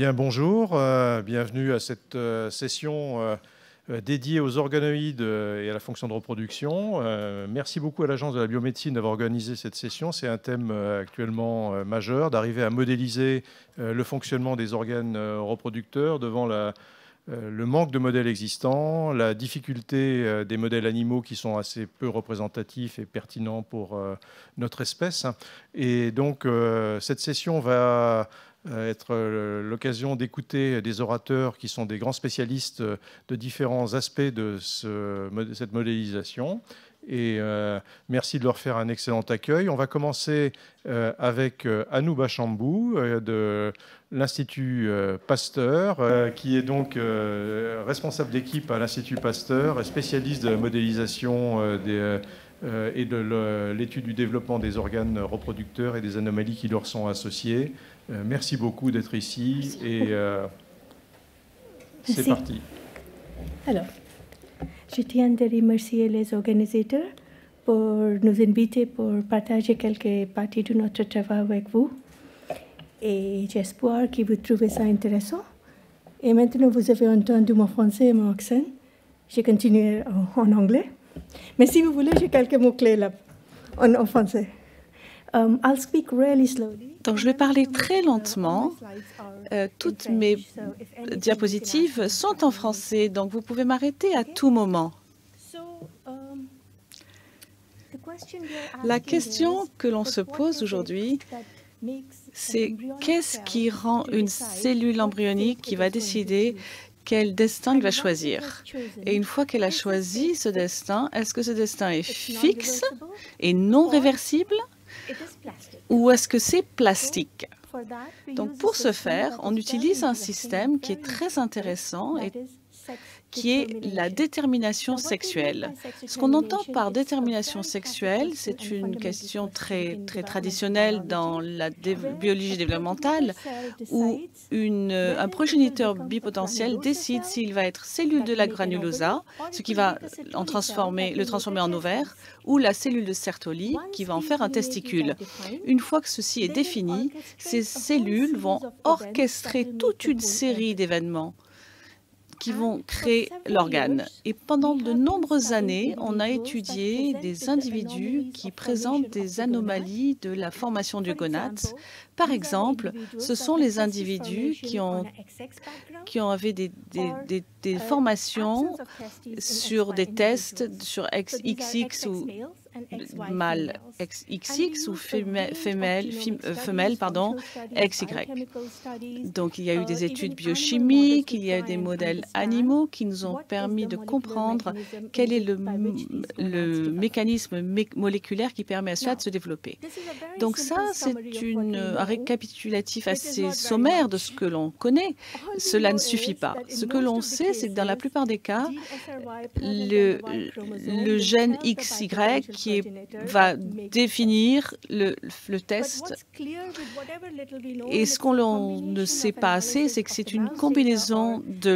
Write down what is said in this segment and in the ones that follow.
Bien, bonjour, bienvenue à cette session dédiée aux organoïdes et à la fonction de reproduction. Merci beaucoup à l'Agence de la biomédecine d'avoir organisé cette session. C'est un thème actuellement majeur, d'arriver à modéliser le fonctionnement des organes reproducteurs devant le manque de modèles existants, la difficulté des modèles animaux qui sont assez peu représentatifs et pertinents pour notre espèce. Et donc, cette session va être l'occasion d'écouter des orateurs qui sont des grands spécialistes de différents aspects de cette modélisation. Et merci de leur faire un excellent accueil. On va commencer avec Anouba Chambou de l'Institut Pasteur, qui est donc responsable d'équipe à l'Institut Pasteur, spécialiste de la modélisation et de l'étude du développement des organes reproducteurs et des anomalies qui leur sont associées. Merci beaucoup d'être ici et c'est parti. Alors, je tiens de remercier les organisateurs pour nous inviter pour partager quelques parties de notre travail avec vous. Et j'espère que vous trouvez ça intéressant. Et maintenant, vous avez entendu mon français et mon accent. Je continue en anglais. Mais si vous voulez, j'ai quelques mots-clés là, en français. I'll speak really slowly. Donc, je vais parler très lentement. Toutes mes diapositives sont en français, donc vous pouvez m'arrêter à tout moment. La question que l'on se pose aujourd'hui, c'est qu'est-ce qui rend une cellule embryonique qui va décider quel destin elle va choisir? Et une fois qu'elle a choisi ce destin, est-ce que ce destin est fixe et non réversible? Ou est-ce que c'est plastique? Donc, pour ce faire, on utilise un système qui est très intéressant et qui est la détermination sexuelle. Ce qu'on entend par détermination sexuelle, c'est une question très traditionnelle dans la biologie développementale, où un progéniteur bipotentiel décide s'il va être cellule de la granulosa, ce qui va le transformer en ovaire, ou la cellule de Sertoli, qui va en faire un testicule. Une fois que ceci est défini, ces cellules vont orchestrer toute une série d'événements qui vont créer l'organe. Et pendant de nombreuses années, on a étudié des individus qui présentent des anomalies de la formation du gonate. Par exemple, ce sont les individus qui ont des formations sur des tests sur XX ou mâle XX ou femelle, XY. Donc, il y a eu des études biochimiques, il y a eu des modèles animaux qui nous ont permis de comprendre quel est le mécanisme moléculaire qui permet à cela de se développer. Donc ça, c'est un récapitulatif assez sommaire de ce que l'on connaît. Cela ne suffit pas. Ce que l'on sait, c'est que dans la plupart des cas, le gène XY va définir le test. Et ce qu'on ne sait pas assez, c'est que c'est une combinaison de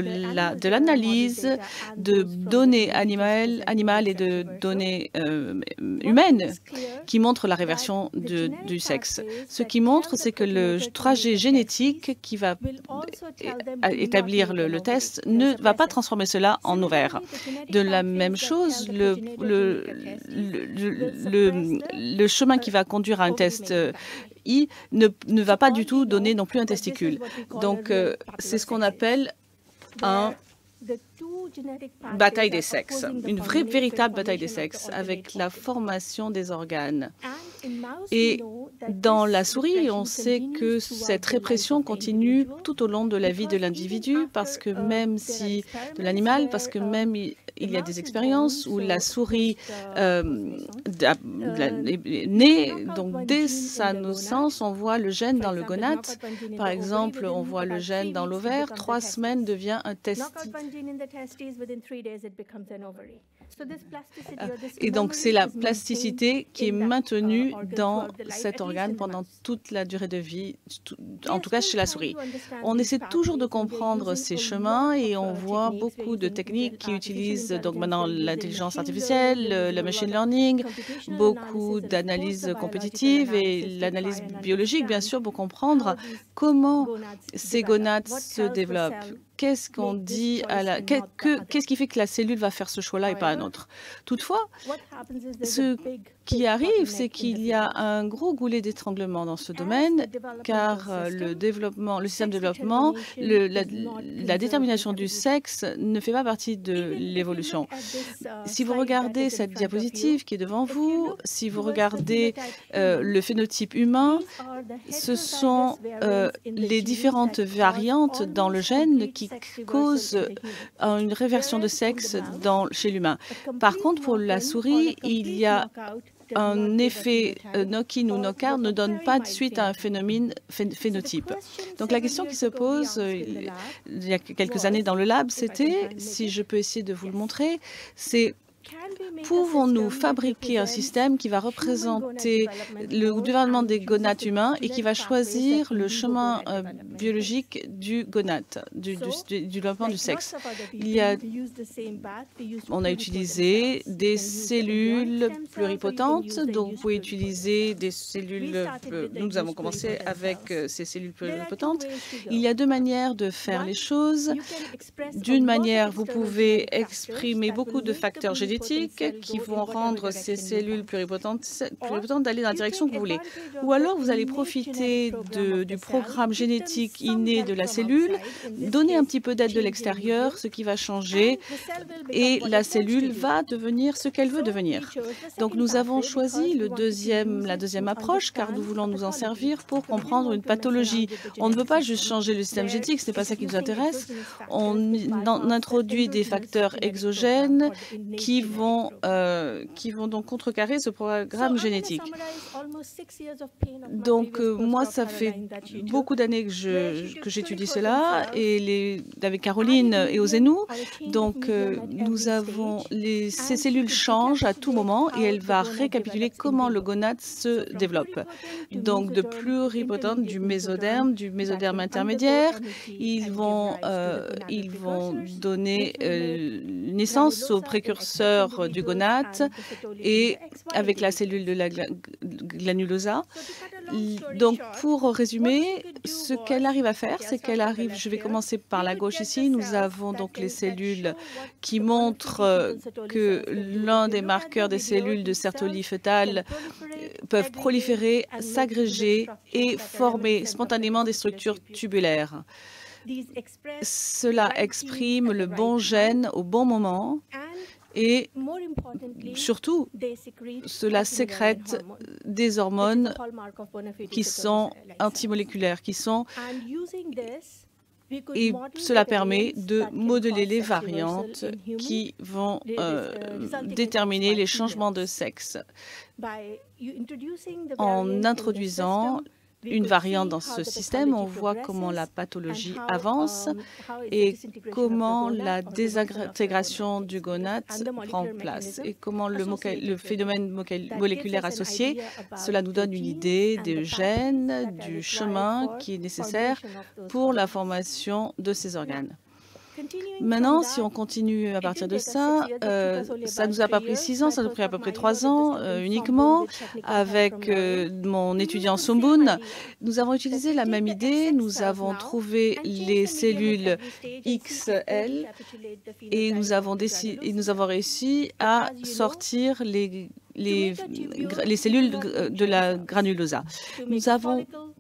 l'analyse de données animales et de données humaines qui montre la réversion du sexe. Ce qui montre, c'est que le trajet génétique qui va établir le test ne va pas transformer cela en ovaire. De la même chose, le chemin qui va conduire à un test I ne va pas du tout donner non plus un testicule. Donc, c'est ce qu'on appelle une bataille des sexes, une véritable bataille des sexes avec la formation des organes. Et dans la souris, on sait que cette répression continue tout au long de la vie de l'individu, parce que même si de l'animal, parce que même il y a des expériences où la souris est née, donc dès sa naissance, on voit le gène dans le gonate. Par exemple, on voit le gène dans l'ovaire, 3 semaines devient un testicule. Et donc, c'est la plasticité qui est maintenue dans cet organe pendant toute la durée de vie, en tout cas chez la souris. On essaie toujours de comprendre ces chemins et on voit beaucoup de techniques qui utilisent donc maintenant l'intelligence artificielle, le machine learning, beaucoup d'analyses compétitives et l'analyse biologique, bien sûr, pour comprendre comment ces gonades se développent. Qu'est-ce qu'on dit qu'est-ce qui fait que la cellule va faire ce choix-là et pas un autre? Toutefois, ce qui arrive, c'est qu'il y a un gros goulet d'étranglement dans ce domaine, car le système de développement, la détermination du sexe ne fait pas partie de l'évolution. Si vous regardez cette diapositive qui est devant vous, si vous regardez le phénotype humain, ce sont les différentes variantes dans le gène qui causent une réversion de sexe chez l'humain. Par contre, pour la souris, il y a un effet knock-in ou knock-out ne donne pas de suite à un phénotype. Donc la question qui se pose il y a quelques années dans le lab, c'était, si je peux essayer de vous le montrer, c'est pouvons-nous fabriquer un système qui va représenter le développement des gonades humains et qui va choisir le chemin biologique du gonade, du développement du sexe? On a utilisé des cellules pluripotentes, donc vous pouvez utiliser des cellules, nous avons commencé avec ces cellules pluripotentes. Il y a deux manières de faire les choses. D'une manière, vous pouvez exprimer beaucoup de facteurs génétiques qui vont rendre ces cellules pluripotentes d'aller dans la direction que vous voulez. Ou alors, vous allez profiter du programme génétique inné de la cellule, donner un petit peu d'aide de l'extérieur, ce qui va changer, et la cellule va devenir ce qu'elle veut devenir. Donc, nous avons choisi la deuxième approche, car nous voulons nous en servir pour comprendre une pathologie. On ne veut pas juste changer le système génétique, ce n'est pas ça qui nous intéresse. On introduit des facteurs exogènes qui vont donc contrecarrer ce programme génétique. Donc, moi, ça fait beaucoup d'années que j'étudie cela, et avec Caroline et Ozenu. Donc, ces cellules changent à tout moment et elle va récapituler comment le gonade se développe. Donc, de pluripotente, du mésodèrme intermédiaire, ils vont donner naissance au précurseur du gonade et avec la cellule de la granulosa. Donc, pour résumer, ce qu'elle arrive à faire, c'est je vais commencer par la gauche ici, nous avons donc les cellules qui montrent que l'un des marqueurs des cellules de Sertoli fœtale peuvent proliférer, s'agréger et former spontanément des structures tubulaires. Cela exprime le bon gène au bon moment. Et surtout, cela sécrète des hormones qui sont antimoléculaires, et cela permet de modeler les variantes qui vont déterminer les changements de sexe. En introduisant une variante dans ce système, on voit comment la pathologie avance et comment la désintégration du gonade prend place et comment le phénomène moléculaire associé, cela nous donne une idée des gènes, du chemin qui est nécessaire pour la formation de ces organes. Maintenant, si on continue à partir de ça, ça nous a pas pris 6 ans, ça nous a pris à peu près 3 ans uniquement. Avec mon étudiant Sombun, nous avons utilisé la même idée. Nous avons trouvé les cellules XL et nous avons réussi à sortir les cellules de la granulosa.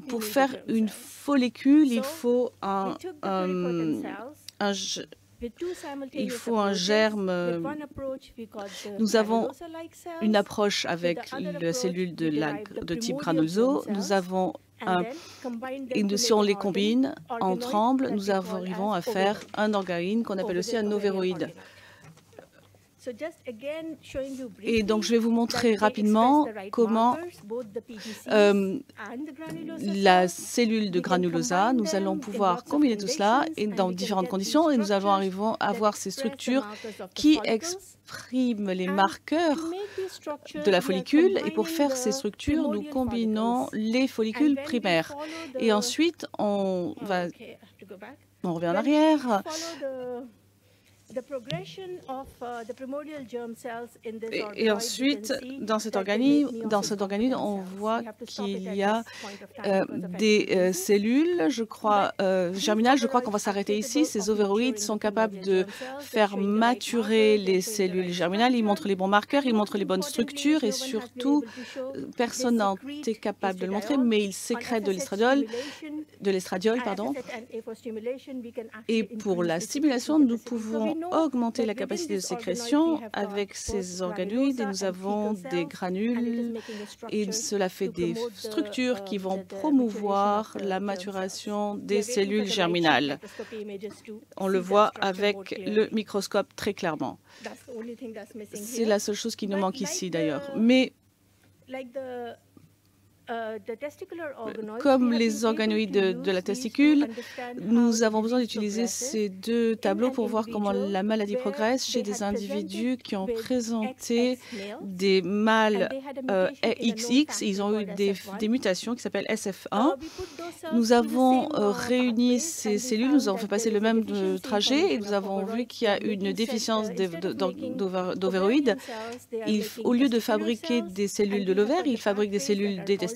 Pour faire une follicule, il faut un germe. Nous avons une approche avec la cellule de type granuloso. Si on les combine ensemble, nous arrivons à faire un organe qu'on appelle aussi un ovéroïde. Et donc, je vais vous montrer rapidement comment la cellule de granulosa, nous allons pouvoir combiner tout cela et dans différentes conditions et nous allons avoir ces structures qui expriment les marqueurs de la follicule. Et pour faire ces structures, nous combinons les follicules primaires. Et ensuite, on revient en arrière. Et ensuite, dans cet organisme, on voit qu'il y a des cellules, je crois, germinales. Je crois qu'on va s'arrêter ici. Ces ovéroïdes sont capables de faire maturer les cellules germinales. Ils montrent les bons marqueurs, ils montrent les bonnes structures et surtout, personne n'a été capable de le montrer, mais ils sécrètent de l'estradiol, Et pour la stimulation, nous pouvons augmenter la capacité de sécrétion avec ces organoïdes et nous avons des granules et cela fait des structures qui vont promouvoir la maturation des cellules germinales. On le voit avec le microscope très clairement. C'est la seule chose qui nous manque ici d'ailleurs. Mais comme les organoïdes de la testicule, nous avons besoin d'utiliser ces deux tableaux pour voir comment la maladie progresse chez des individus qui ont présenté des mâles XX. Ils ont eu des mutations qui s'appellent SF1. Nous avons réuni ces cellules, nous avons fait passer le même trajet et nous avons vu qu'il y a une déficience d'ovéroïdes. Au lieu de fabriquer des cellules de l'ovaire, ils fabriquent des cellules des testicules.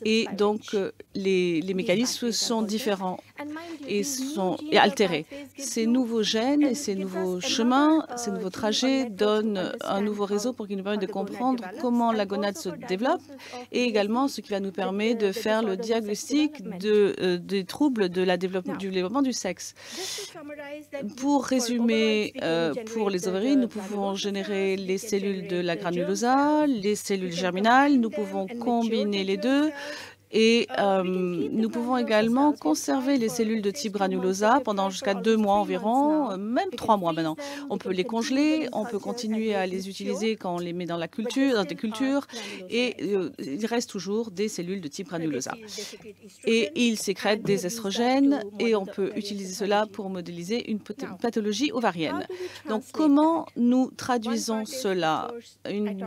Et donc, les mécanismes sont différents et sont altérés. Ces nouveaux gènes et ces nouveaux chemins, ces nouveaux trajets donnent un nouveau réseau pour qu'il nous permette de comprendre comment la gonade se développe et également ce qui va nous permettre de faire le diagnostic des troubles du développement du sexe. Pour résumer, pour les ovaires, nous pouvons générer les cellules de la granulosa, les cellules germinales, nous pouvons combiner les deux et nous pouvons également conserver les cellules de type granulosa pendant jusqu'à 2 mois environ, même 3 mois maintenant. On peut les congeler, on peut continuer à les utiliser quand on les met dans des cultures et il reste toujours des cellules de type granulosa. Et ils sécrètent des estrogènes et on peut utiliser cela pour modéliser une pathologie ovarienne. Donc, comment nous traduisons cela?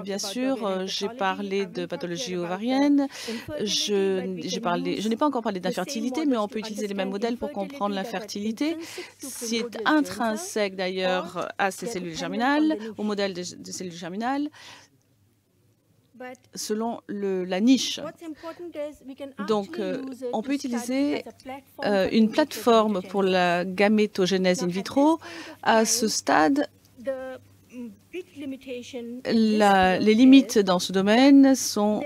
Bien sûr, j'ai parlé de pathologie ovarienne. Je n'ai pas encore parlé d'infertilité, mais on peut utiliser les mêmes modèles pour comprendre l'infertilité. C'est intrinsèque d'ailleurs à ces cellules germinales, au modèle des cellules germinales, selon la niche. Donc, on peut utiliser une plateforme pour la gamétogénèse in vitro. À ce stade, les limites dans ce domaine sont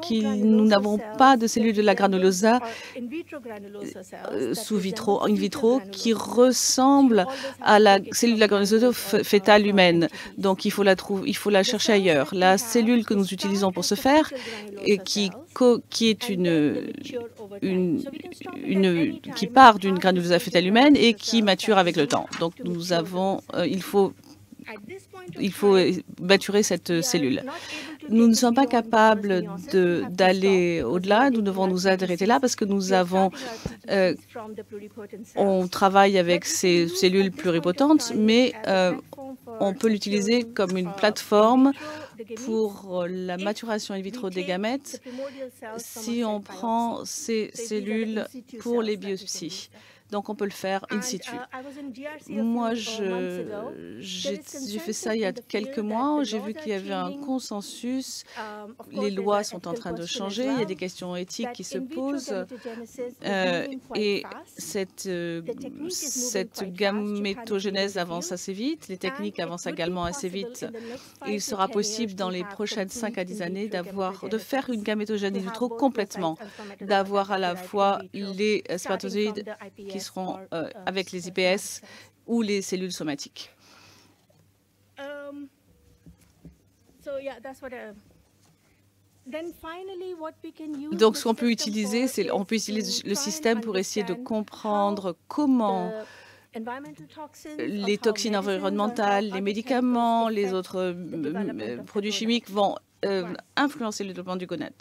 que nous n'avons pas de cellules de la granulosa in vitro qui ressemblent à la cellule de la granulosa fœtale humaine. Donc, il faut la chercher ailleurs. La cellule que nous utilisons pour ce faire, et qui part d'une granulosa fœtale humaine et qui mature avec le temps. Donc, il faut maturer cette cellule. Nous ne sommes pas capables d'aller au-delà. Nous devons nous arrêter là parce que on travaille avec ces cellules pluripotentes, mais on peut l'utiliser comme une plateforme pour la maturation in vitro des gamètes si on prend ces cellules pour les biopsies. Donc, on peut le faire in situ. Moi, j'ai fait ça il y a quelques mois. J'ai vu qu'il y avait un consensus. Les lois sont en train de changer. Il y a des questions éthiques qui se posent. Et cette gamétogénèse avance assez vite. Les techniques avancent également assez vite. Et il sera possible dans les prochaines 5 à 10 années de faire une gamétogénèse in vitro complètement, d'avoir à la fois les spermatozoïdes qui seront avec les IPS ou les cellules somatiques. Donc, ce qu'on peut utiliser, c'est le système pour essayer de comprendre comment les toxines environnementales, les médicaments, les autres produits chimiques vont influencer le développement du gonade.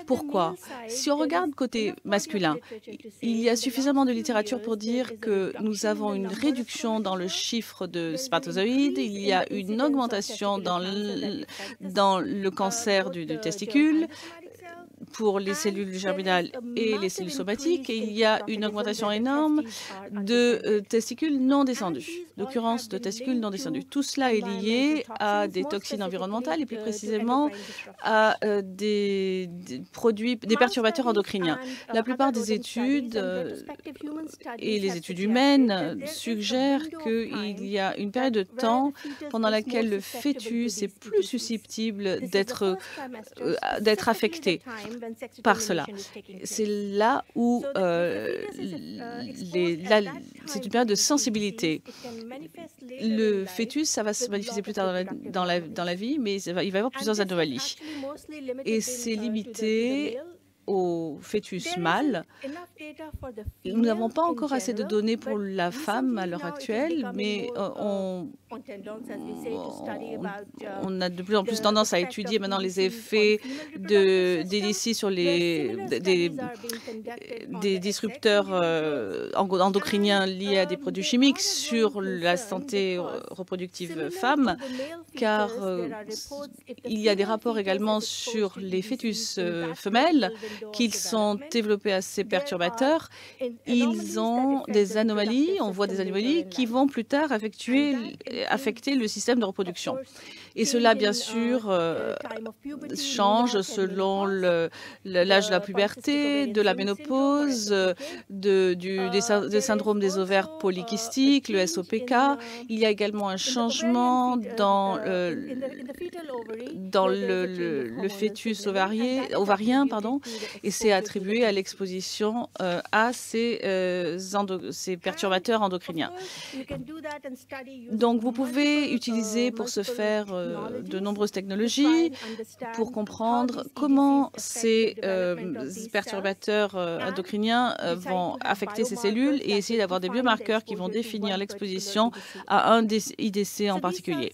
Pourquoi? Si on regarde côté masculin, il y a suffisamment de littérature pour dire que nous avons une réduction dans le chiffre de spermatozoïdes, il y a une augmentation dans le cancer du testicule pour les cellules germinales et les cellules somatiques, et il y a une augmentation énorme de testicules non descendus, d'occurrence de testicules non descendus. Tout cela est lié à des toxines environnementales et plus précisément à des perturbateurs endocriniens. La plupart des études et les études humaines suggèrent qu'il y a une période de temps pendant laquelle le fœtus est plus susceptible d'être affecté par cela. C'est là où c'est une période de sensibilité. Le fœtus, ça va se manifester plus tard dans la vie, mais il va y avoir plusieurs anomalies. Et c'est limité au fœtus mâle. Nous n'avons pas encore assez de données pour la femme à l'heure actuelle, mais on a de plus en plus tendance à étudier maintenant les effets d'hélicis sur des disrupteurs endocriniens liés à des produits chimiques sur la santé reproductive femme, car il y a des rapports également sur les fœtus femelles qu'ils sont développés à ces perturbateurs. Ils ont des anomalies, on voit des anomalies qui vont plus tard affecter le système de reproduction. Et cela, bien sûr, change selon l'âge de la puberté, de la ménopause, des syndromes des ovaires polykystiques, le SOPK. Il y a également un changement dans le fœtus ovarien, et c'est attribué à l'exposition à ces perturbateurs endocriniens. Donc, vous pouvez utiliser pour ce faire de nombreuses technologies pour comprendre comment ces perturbateurs endocriniens vont affecter ces cellules et essayer d'avoir des biomarqueurs qui vont définir l'exposition à un IDC en particulier.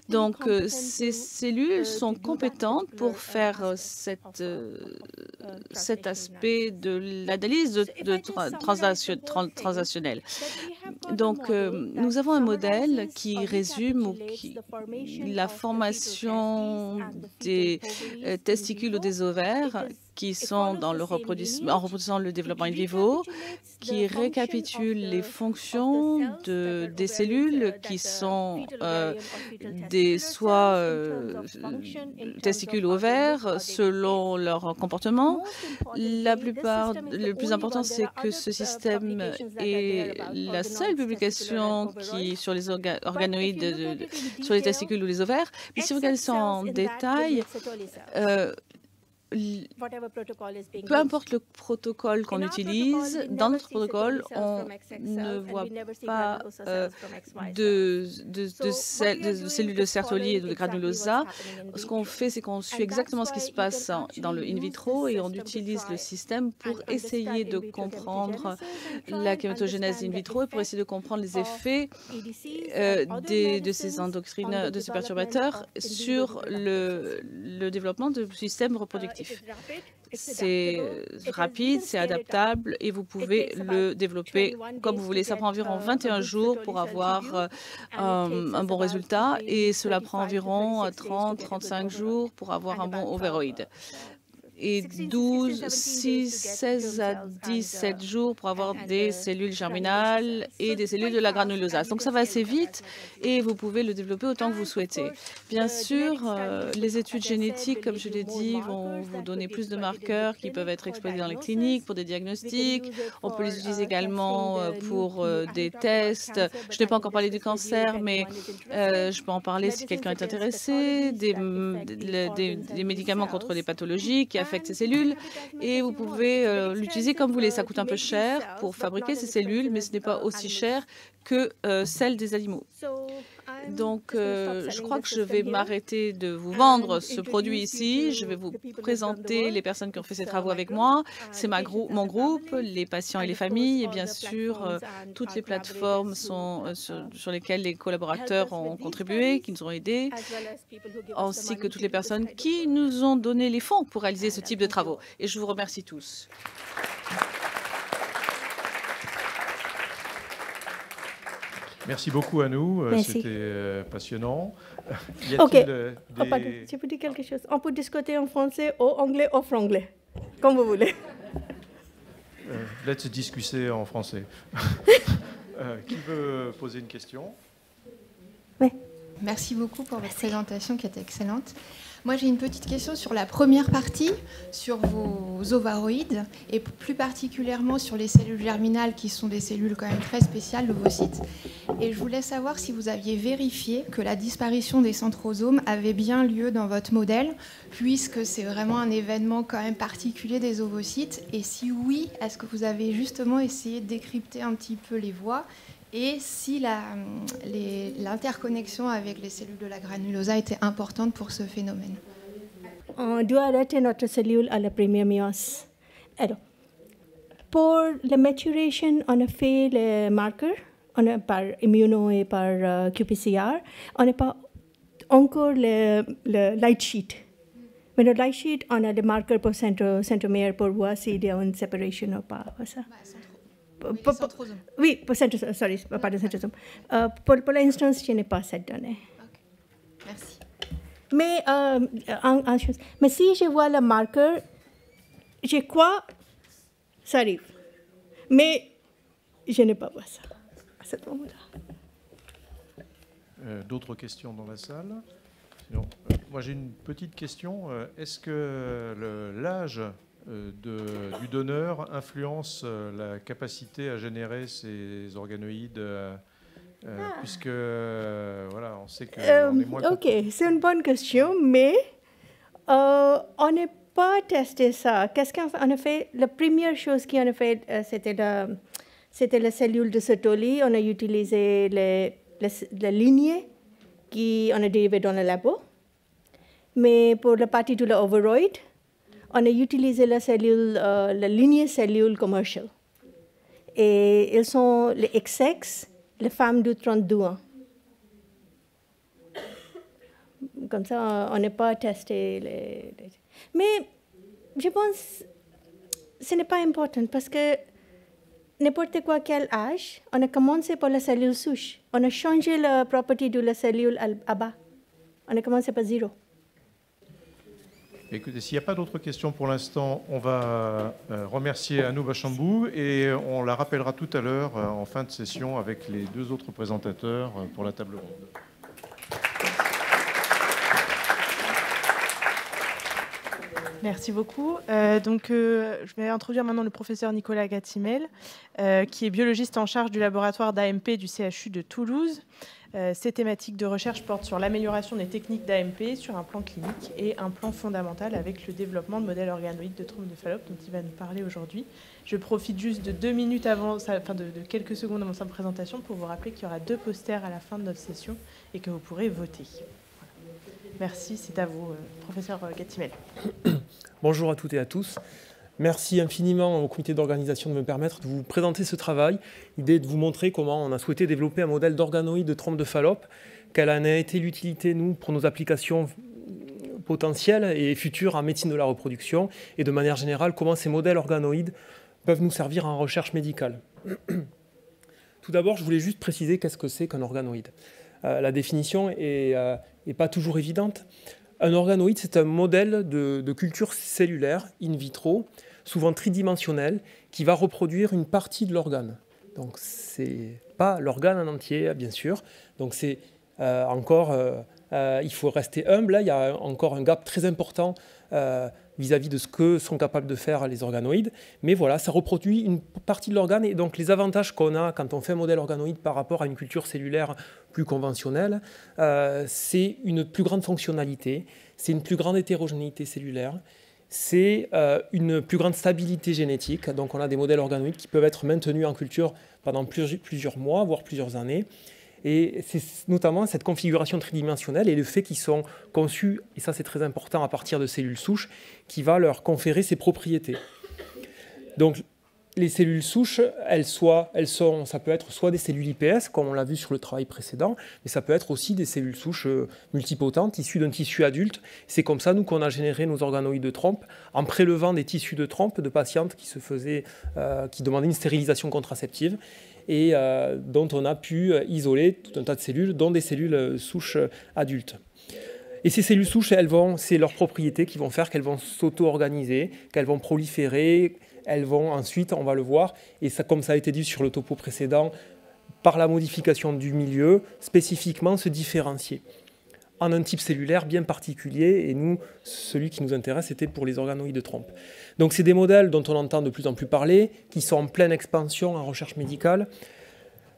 Donc, ces cellules sont compétentes pour faire cet aspect de l'analyse transactionnelle. Donc, nous avons un modèle qui résume la formation des testicules ou des ovaires qui sont en reproduisant le développement in vivo, qui récapitule les fonctions des cellules qui sont soit testicules ou ovaires selon leur comportement. Le plus important, c'est que ce système est la seule publication sur les organoïdes, sur les testicules ou les ovaires. Mais si vous regardez ça en détail, peu importe le protocole qu'on utilise, dans notre protocole, on ne voit pas de cellules de Sertoli et de granulosa. Ce qu'on fait, c'est qu'on suit exactement ce qui se passe dans le in vitro et on utilise le système pour essayer de comprendre la kématogénèse in vitro et pour essayer de comprendre les effets de ces perturbateurs sur le développement du système reproductif. C'est rapide, c'est adaptable et vous pouvez le développer comme vous voulez. Ça prend environ 21 jours pour avoir un bon résultat et cela prend environ 30-35 jours pour avoir un bon ovaroïde. Et 16 à 17 jours pour avoir des cellules germinales et des cellules de la granulosase. Donc ça va assez vite et vous pouvez le développer autant que vous souhaitez. Bien sûr, les études génétiques, comme je l'ai dit, vont vous donner plus de marqueurs qui peuvent être exploités dans les cliniques pour des diagnostics. On peut les utiliser également pour des tests. Je n'ai pas encore parlé du cancer, mais je peux en parler si quelqu'un est intéressé. Des médicaments contre les pathologies qui affectent ces cellules et vous pouvez l'utiliser comme vous voulez. Ça coûte un peu cher pour fabriquer ces cellules, mais ce n'est pas aussi cher que celles des animaux. Donc, je crois que je vais m'arrêter de vous vendre ce produit ici. Je vais vous présenter les personnes qui ont fait ces travaux avec moi. C'est mon groupe, les patients et les familles. Et bien sûr, toutes les plateformes sur lesquelles les collaborateurs ont contribué, qui nous ont aidés, ainsi que toutes les personnes qui nous ont donné les fonds pour réaliser ce type de travaux. Et je vous remercie tous. Merci beaucoup à nous, c'était passionnant. Ok, pardon, je vous dis quelque chose. On peut discuter en français, ou anglais, ou franglais, comme vous voulez. Let's discuter en français. Qui veut poser une question? Oui. Merci beaucoup pour votre présentation qui était excellente. Moi, j'ai une petite question sur la première partie, sur vos ovaroïdes, et plus particulièrement sur les cellules germinales, qui sont des cellules quand même très spéciales, l'ovocyte. Et je voulais savoir si vous aviez vérifié que la disparition des centrosomes avait bien lieu dans votre modèle, puisque c'est vraiment un événement quand même particulier des ovocytes. Et si oui, est-ce que vous avez justement essayé de décrypter un petit peu les voies et si l'interconnexion avec les cellules de la granulosa était importante pour ce phénomène? On doit arrêter notre cellule à la première méiose. Alors, pour la maturation, on a fait les marqueurs par immuno et par qPCR. On n'a pas encore le light sheet. Mais le light sheet, on a des marqueurs pour centromère pour voir s'il y a une séparation ou pas. Ça. Oui, pour centrosome. Sorry, pas de centrosome. Pour l'instant, je n'ai pas cette donnée. Okay. Merci. Mais si je vois le marqueur, je crois que ça arrive. Mais je n'ai pas vu ça à ce moment-là. D'autres questions dans la salle? Sinon, moi, j'ai une petite question. Est-ce que l'âge du donneur influence la capacité à générer ces organoïdes, puisque voilà, on sait qu'on est moins... Ok, c'est une bonne question, mais on n'a pas testé ça. Qu'est-ce qu'on a fait? La première chose qu'on a fait, c'était la cellule de Sertoli. On a utilisé la lignée qu'on a dérivée dans le labo. Mais pour la partie de l'ovaroïde, on a utilisé la lignée cellule commerciale. Et ils sont les XX, les femmes de 32 ans. Comme ça, on n'a pas testé Mais je pense que ce n'est pas important parce que n'importe quel âge, on a commencé par la cellule souche. On a changé la propriété de la cellule à bas. On a commencé par 0. Écoutez, s'il n'y a pas d'autres questions pour l'instant, on va remercier Anou Bachambou et on la rappellera tout à l'heure en fin de session avec les deux autres présentateurs pour la table ronde. Merci beaucoup. Je vais introduire maintenant le professeur Nicolas Gatimel, qui est biologiste en charge du laboratoire d'AMP du CHU de Toulouse. Ces thématiques de recherche portent sur l'amélioration des techniques d'AMP sur un plan clinique et un plan fondamental avec le développement de modèles organoïdes de trompe de Fallope dont il va nous parler aujourd'hui. Je profite juste de 2 minutes avant, de quelques secondes avant sa présentation pour vous rappeler qu'il y aura 2 posters à la fin de notre session et que vous pourrez voter. Voilà. Merci, c'est à vous, professeur Gatimel. Bonjour à toutes et à tous. Merci infiniment au comité d'organisation de me permettre de vous présenter ce travail. L'idée est de vous montrer comment on a souhaité développer un modèle d'organoïde de trompe de Fallope, quelle en a été l'utilité, nous, pour nos applications potentielles et futures en médecine de la reproduction, et de manière générale, comment ces modèles organoïdes peuvent nous servir en recherche médicale. Tout d'abord, je voulais juste préciser qu'est-ce que c'est qu'un organoïde. La définition n'est pas toujours évidente. Un organoïde, c'est un modèle de culture cellulaire in vitro, souvent tridimensionnel, qui va reproduire une partie de l'organe. Donc, ce n'est pas l'organe en entier, bien sûr. Donc, c'est il faut rester humble. Là, il y a encore un gap très important vis-à-vis de ce que sont capables de faire les organoïdes. Mais voilà, ça reproduit une partie de l'organe. Et donc, les avantages qu'on a quand on fait un modèle organoïde par rapport à une culture cellulaire plus conventionnelle, c'est une plus grande fonctionnalité, c'est une plus grande hétérogénéité cellulaire, c'est une plus grande stabilité génétique. Donc, on a des modèles organoïdes qui peuvent être maintenus en culture pendant plusieurs mois, voire plusieurs années. Et c'est notamment cette configuration tridimensionnelle et le fait qu'ils sont conçus, et ça c'est très important, à partir de cellules souches, qui va leur conférer ces propriétés. Donc les cellules souches, ça peut être soit des cellules IPS, comme on l'a vu sur le travail précédent, mais ça peut être aussi des cellules souches multipotentes, issues d'un tissu adulte. C'est comme ça, nous, qu'on a généré nos organoïdes de trompe, en prélevant des tissus de trompe de patientes qui demandaient une stérilisation contraceptive, et dont on a pu isoler tout un tas de cellules, dont des cellules souches adultes. Et ces cellules souches, c'est leurs propriétés qui vont faire qu'elles vont s'auto-organiser, qu'elles vont proliférer, elles vont ensuite, on va le voir, et ça, comme ça a été dit sur le topo précédent, par la modification du milieu, spécifiquement se différencier en un type cellulaire bien particulier, et nous, celui qui nous intéresse, c'était pour les organoïdes de trompe. Donc c'est des modèles dont on entend de plus en plus parler, qui sont en pleine expansion en recherche médicale,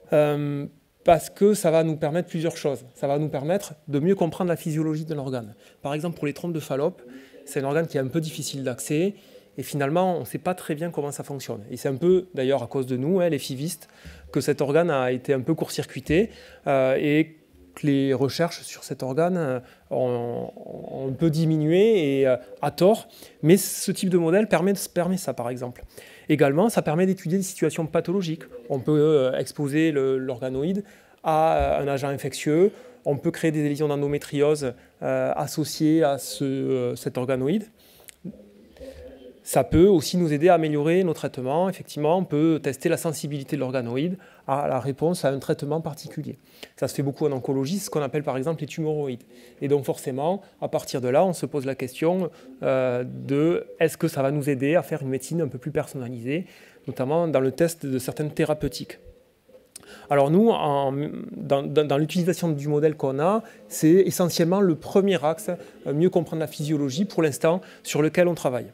parce que ça va nous permettre plusieurs choses. Ça va nous permettre de mieux comprendre la physiologie de l'organe. Par exemple, pour les trompes de Fallope, c'est un organe qui est un peu difficile d'accès, et finalement, on ne sait pas très bien comment ça fonctionne. Et c'est un peu, d'ailleurs, à cause de nous, les FIVistes, que cet organe a été un peu court-circuité, et que les recherches sur cet organe ont un peu diminué, et à tort. Mais ce type de modèle permet ça, par exemple. Également, ça permet d'étudier des situations pathologiques. On peut exposer l'organoïde à un agent infectieux, on peut créer des lésions d'endométriose associées à cet organoïde. Ça peut aussi nous aider à améliorer nos traitements. Effectivement, on peut tester la sensibilité de l'organoïde à la réponse à un traitement particulier. Ça se fait beaucoup en oncologie, ce qu'on appelle par exemple les tumoroïdes. Et donc forcément, à partir de là, on se pose la question de est-ce que ça va nous aider à faire une médecine un peu plus personnalisée, notamment dans le test de certaines thérapeutiques. Alors nous, dans l'utilisation du modèle qu'on a, c'est essentiellement le premier axe, mieux comprendre la physiologie pour l'instant, sur lequel on travaille.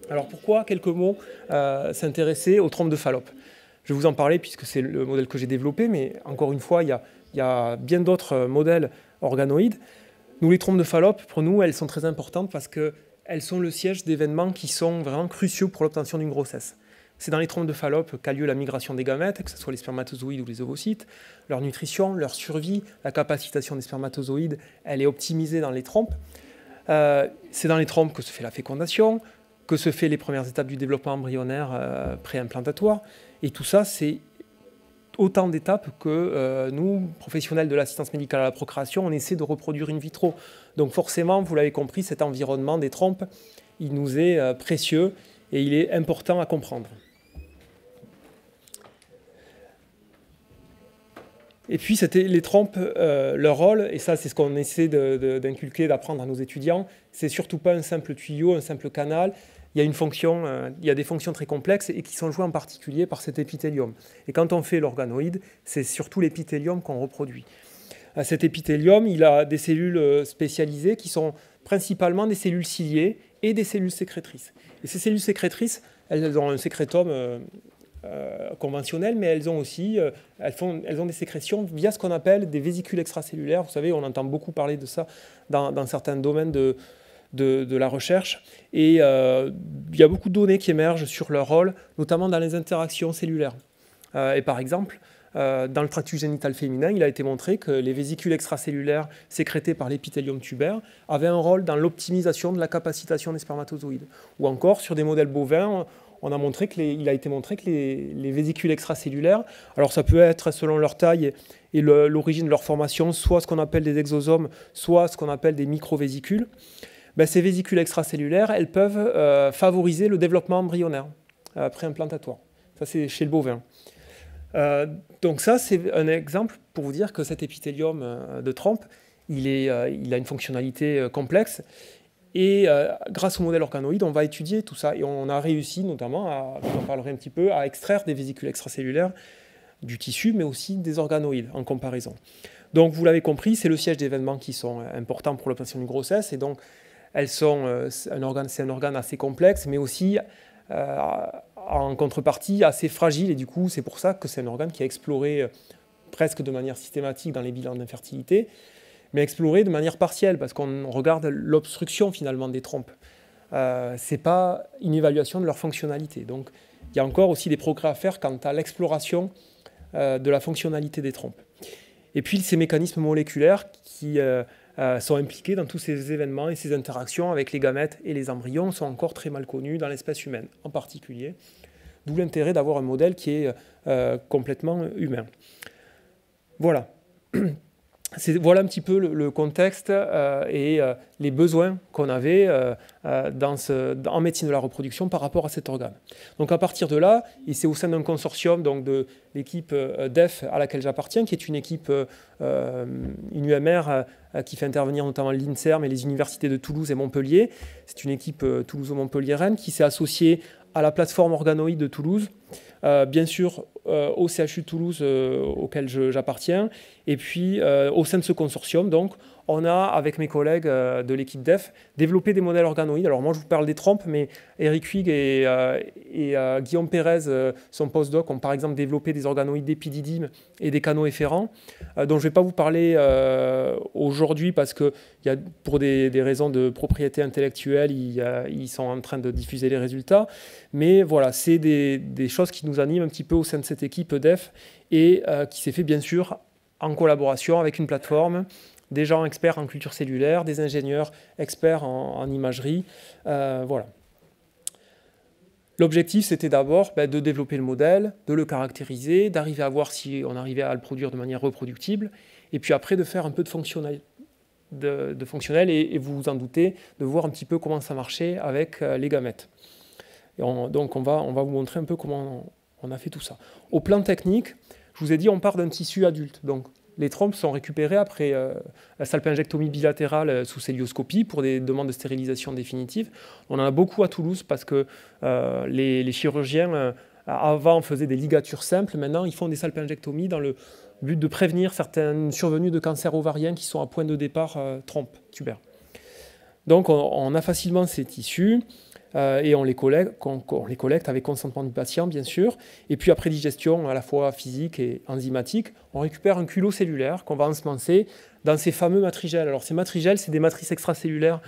Alors pourquoi, quelques mots, s'intéresser aux trompes de Fallope? Je vais vous en parler puisque c'est le modèle que j'ai développé, mais encore une fois, il y a bien d'autres modèles organoïdes. Nous, les trompes de Fallope, pour nous, elles sont très importantes parce qu'elles sont le siège d'événements qui sont vraiment cruciaux pour l'obtention d'une grossesse. C'est dans les trompes de Fallope qu'a lieu la migration des gamètes, que ce soit les spermatozoïdes ou les ovocytes, leur nutrition, leur survie, la capacitation des spermatozoïdes, elle est optimisée dans les trompes. C'est dans les trompes que se fait la fécondation, que se fait les premières étapes du développement embryonnaire préimplantatoire. Et tout ça, c'est autant d'étapes que nous, professionnels de l'assistance médicale à la procréation, on essaie de reproduire in vitro. Donc forcément, vous l'avez compris, cet environnement des trompes, il nous est précieux et il est important à comprendre. Et puis, les trompes, leur rôle, et ça c'est ce qu'on essaie d'inculquer, d'apprendre à nos étudiants, c'est surtout pas un simple tuyau, un simple canal. Il y a une fonction, il y a des fonctions très complexes et qui sont jouées en particulier par cet épithélium. Et quand on fait l'organoïde, c'est surtout l'épithélium qu'on reproduit. Cet épithélium, il a des cellules spécialisées qui sont principalement des cellules ciliées et des cellules sécrétrices. Et ces cellules sécrétrices, elles ont un sécrétome conventionnelles, mais elles ont aussi elles ont des sécrétions via ce qu'on appelle des vésicules extracellulaires. Vous savez, on entend beaucoup parler de ça dans certains domaines de la recherche. Et il y a beaucoup de données qui émergent sur leur rôle, notamment dans les interactions cellulaires. Et par exemple, dans le tractus génital féminin, il a été montré que les vésicules extracellulaires sécrétées par l'épithélium tubaire avaient un rôle dans l'optimisation de la capacitation des spermatozoïdes. Ou encore, sur des modèles bovins, il a été montré que les vésicules extracellulaires, alors ça peut être selon leur taille et l'origine de leur formation, soit ce qu'on appelle des exosomes, soit ce qu'on appelle des microvésicules. Ces vésicules extracellulaires, elles peuvent favoriser le développement embryonnaire préimplantatoire. Ça, c'est chez le bovin. Donc ça, c'est un exemple pour vous dire que cet épithélium de trompe, il a une fonctionnalité complexe. Et grâce au modèle organoïde, on va étudier tout ça. Et on a réussi notamment, j'en parlerai un petit peu, à extraire des vésicules extracellulaires du tissu, mais aussi des organoïdes en comparaison. Donc vous l'avez compris, c'est le siège d'événements qui sont importants pour l'obtention d'une grossesse. Et donc c'est un organe assez complexe, mais aussi en contrepartie assez fragile. Et du coup, c'est pour ça que c'est un organe qui est exploré presque de manière systématique dans les bilans d'infertilité, mais exploré de manière partielle, parce qu'on regarde l'obstruction finalement des trompes. Ce n'est pas une évaluation de leur fonctionnalité. Donc il y a encore aussi des progrès à faire quant à l'exploration de la fonctionnalité des trompes. Et puis ces mécanismes moléculaires qui sont impliqués dans tous ces événements et ces interactions avec les gamètes et les embryons sont encore très mal connus dans l'espèce humaine en particulier. D'où l'intérêt d'avoir un modèle qui est complètement humain. Voilà. Voilà un petit peu le contexte et les besoins qu'on avait en médecine de la reproduction par rapport à cet organe. Donc à partir de là, et c'est au sein d'un consortium donc de l'équipe DEF à laquelle j'appartiens, qui est une équipe, une UMR qui fait intervenir notamment l'INSERM et les universités de Toulouse et Montpellier. C'est une équipe toulouso-montpelliéraine qui s'est associée à la plateforme organoïde de Toulouse, bien sûr au CHU de Toulouse auquel j'appartiens, et puis au sein de ce consortium, donc, on a, avec mes collègues de l'équipe DEF, développé des modèles organoïdes. Alors moi, je vous parle des trompes, mais Eric Huyghe et Guillaume Pérez, son postdoc, ont par exemple développé des organoïdes d'épididyme et des canaux efférents, dont je ne vais pas vous parler aujourd'hui parce que pour des raisons de propriété intellectuelle, ils sont en train de diffuser les résultats. Mais voilà, c'est des choses qui nous animent un petit peu au sein de cette équipe DEF et qui s'est fait bien sûr en collaboration avec une plateforme, des gens experts en culture cellulaire, des ingénieurs experts en imagerie. Voilà. L'objectif, c'était d'abord de développer le modèle, de le caractériser, d'arriver à voir si on arrivait à le produire de manière reproductible, et puis après de faire un peu de fonctionnel, et vous vous en doutez, de voir un petit peu comment ça marchait avec les gamètes. Donc on va vous montrer un peu comment on a fait tout ça. Au plan technique, je vous ai dit, on part d'un tissu adulte. Donc les trompes sont récupérées après la salpingectomie bilatérale sous célioscopie pour des demandes de stérilisation définitive. On en a beaucoup à Toulouse parce que les chirurgiens, avant, faisaient des ligatures simples. Maintenant, ils font des salpingectomies dans le but de prévenir certaines survenues de cancers ovariens qui sont à point de départ trompes tubaires. Donc, on a facilement ces tissus. Et on les collecte avec consentement du patient, bien sûr. Et puis après digestion, à la fois physique et enzymatique, on récupère un culot cellulaire qu'on va ensemencer dans ces fameux matrigelles. Alors ces matrigelles, c'est des matrices extracellulaires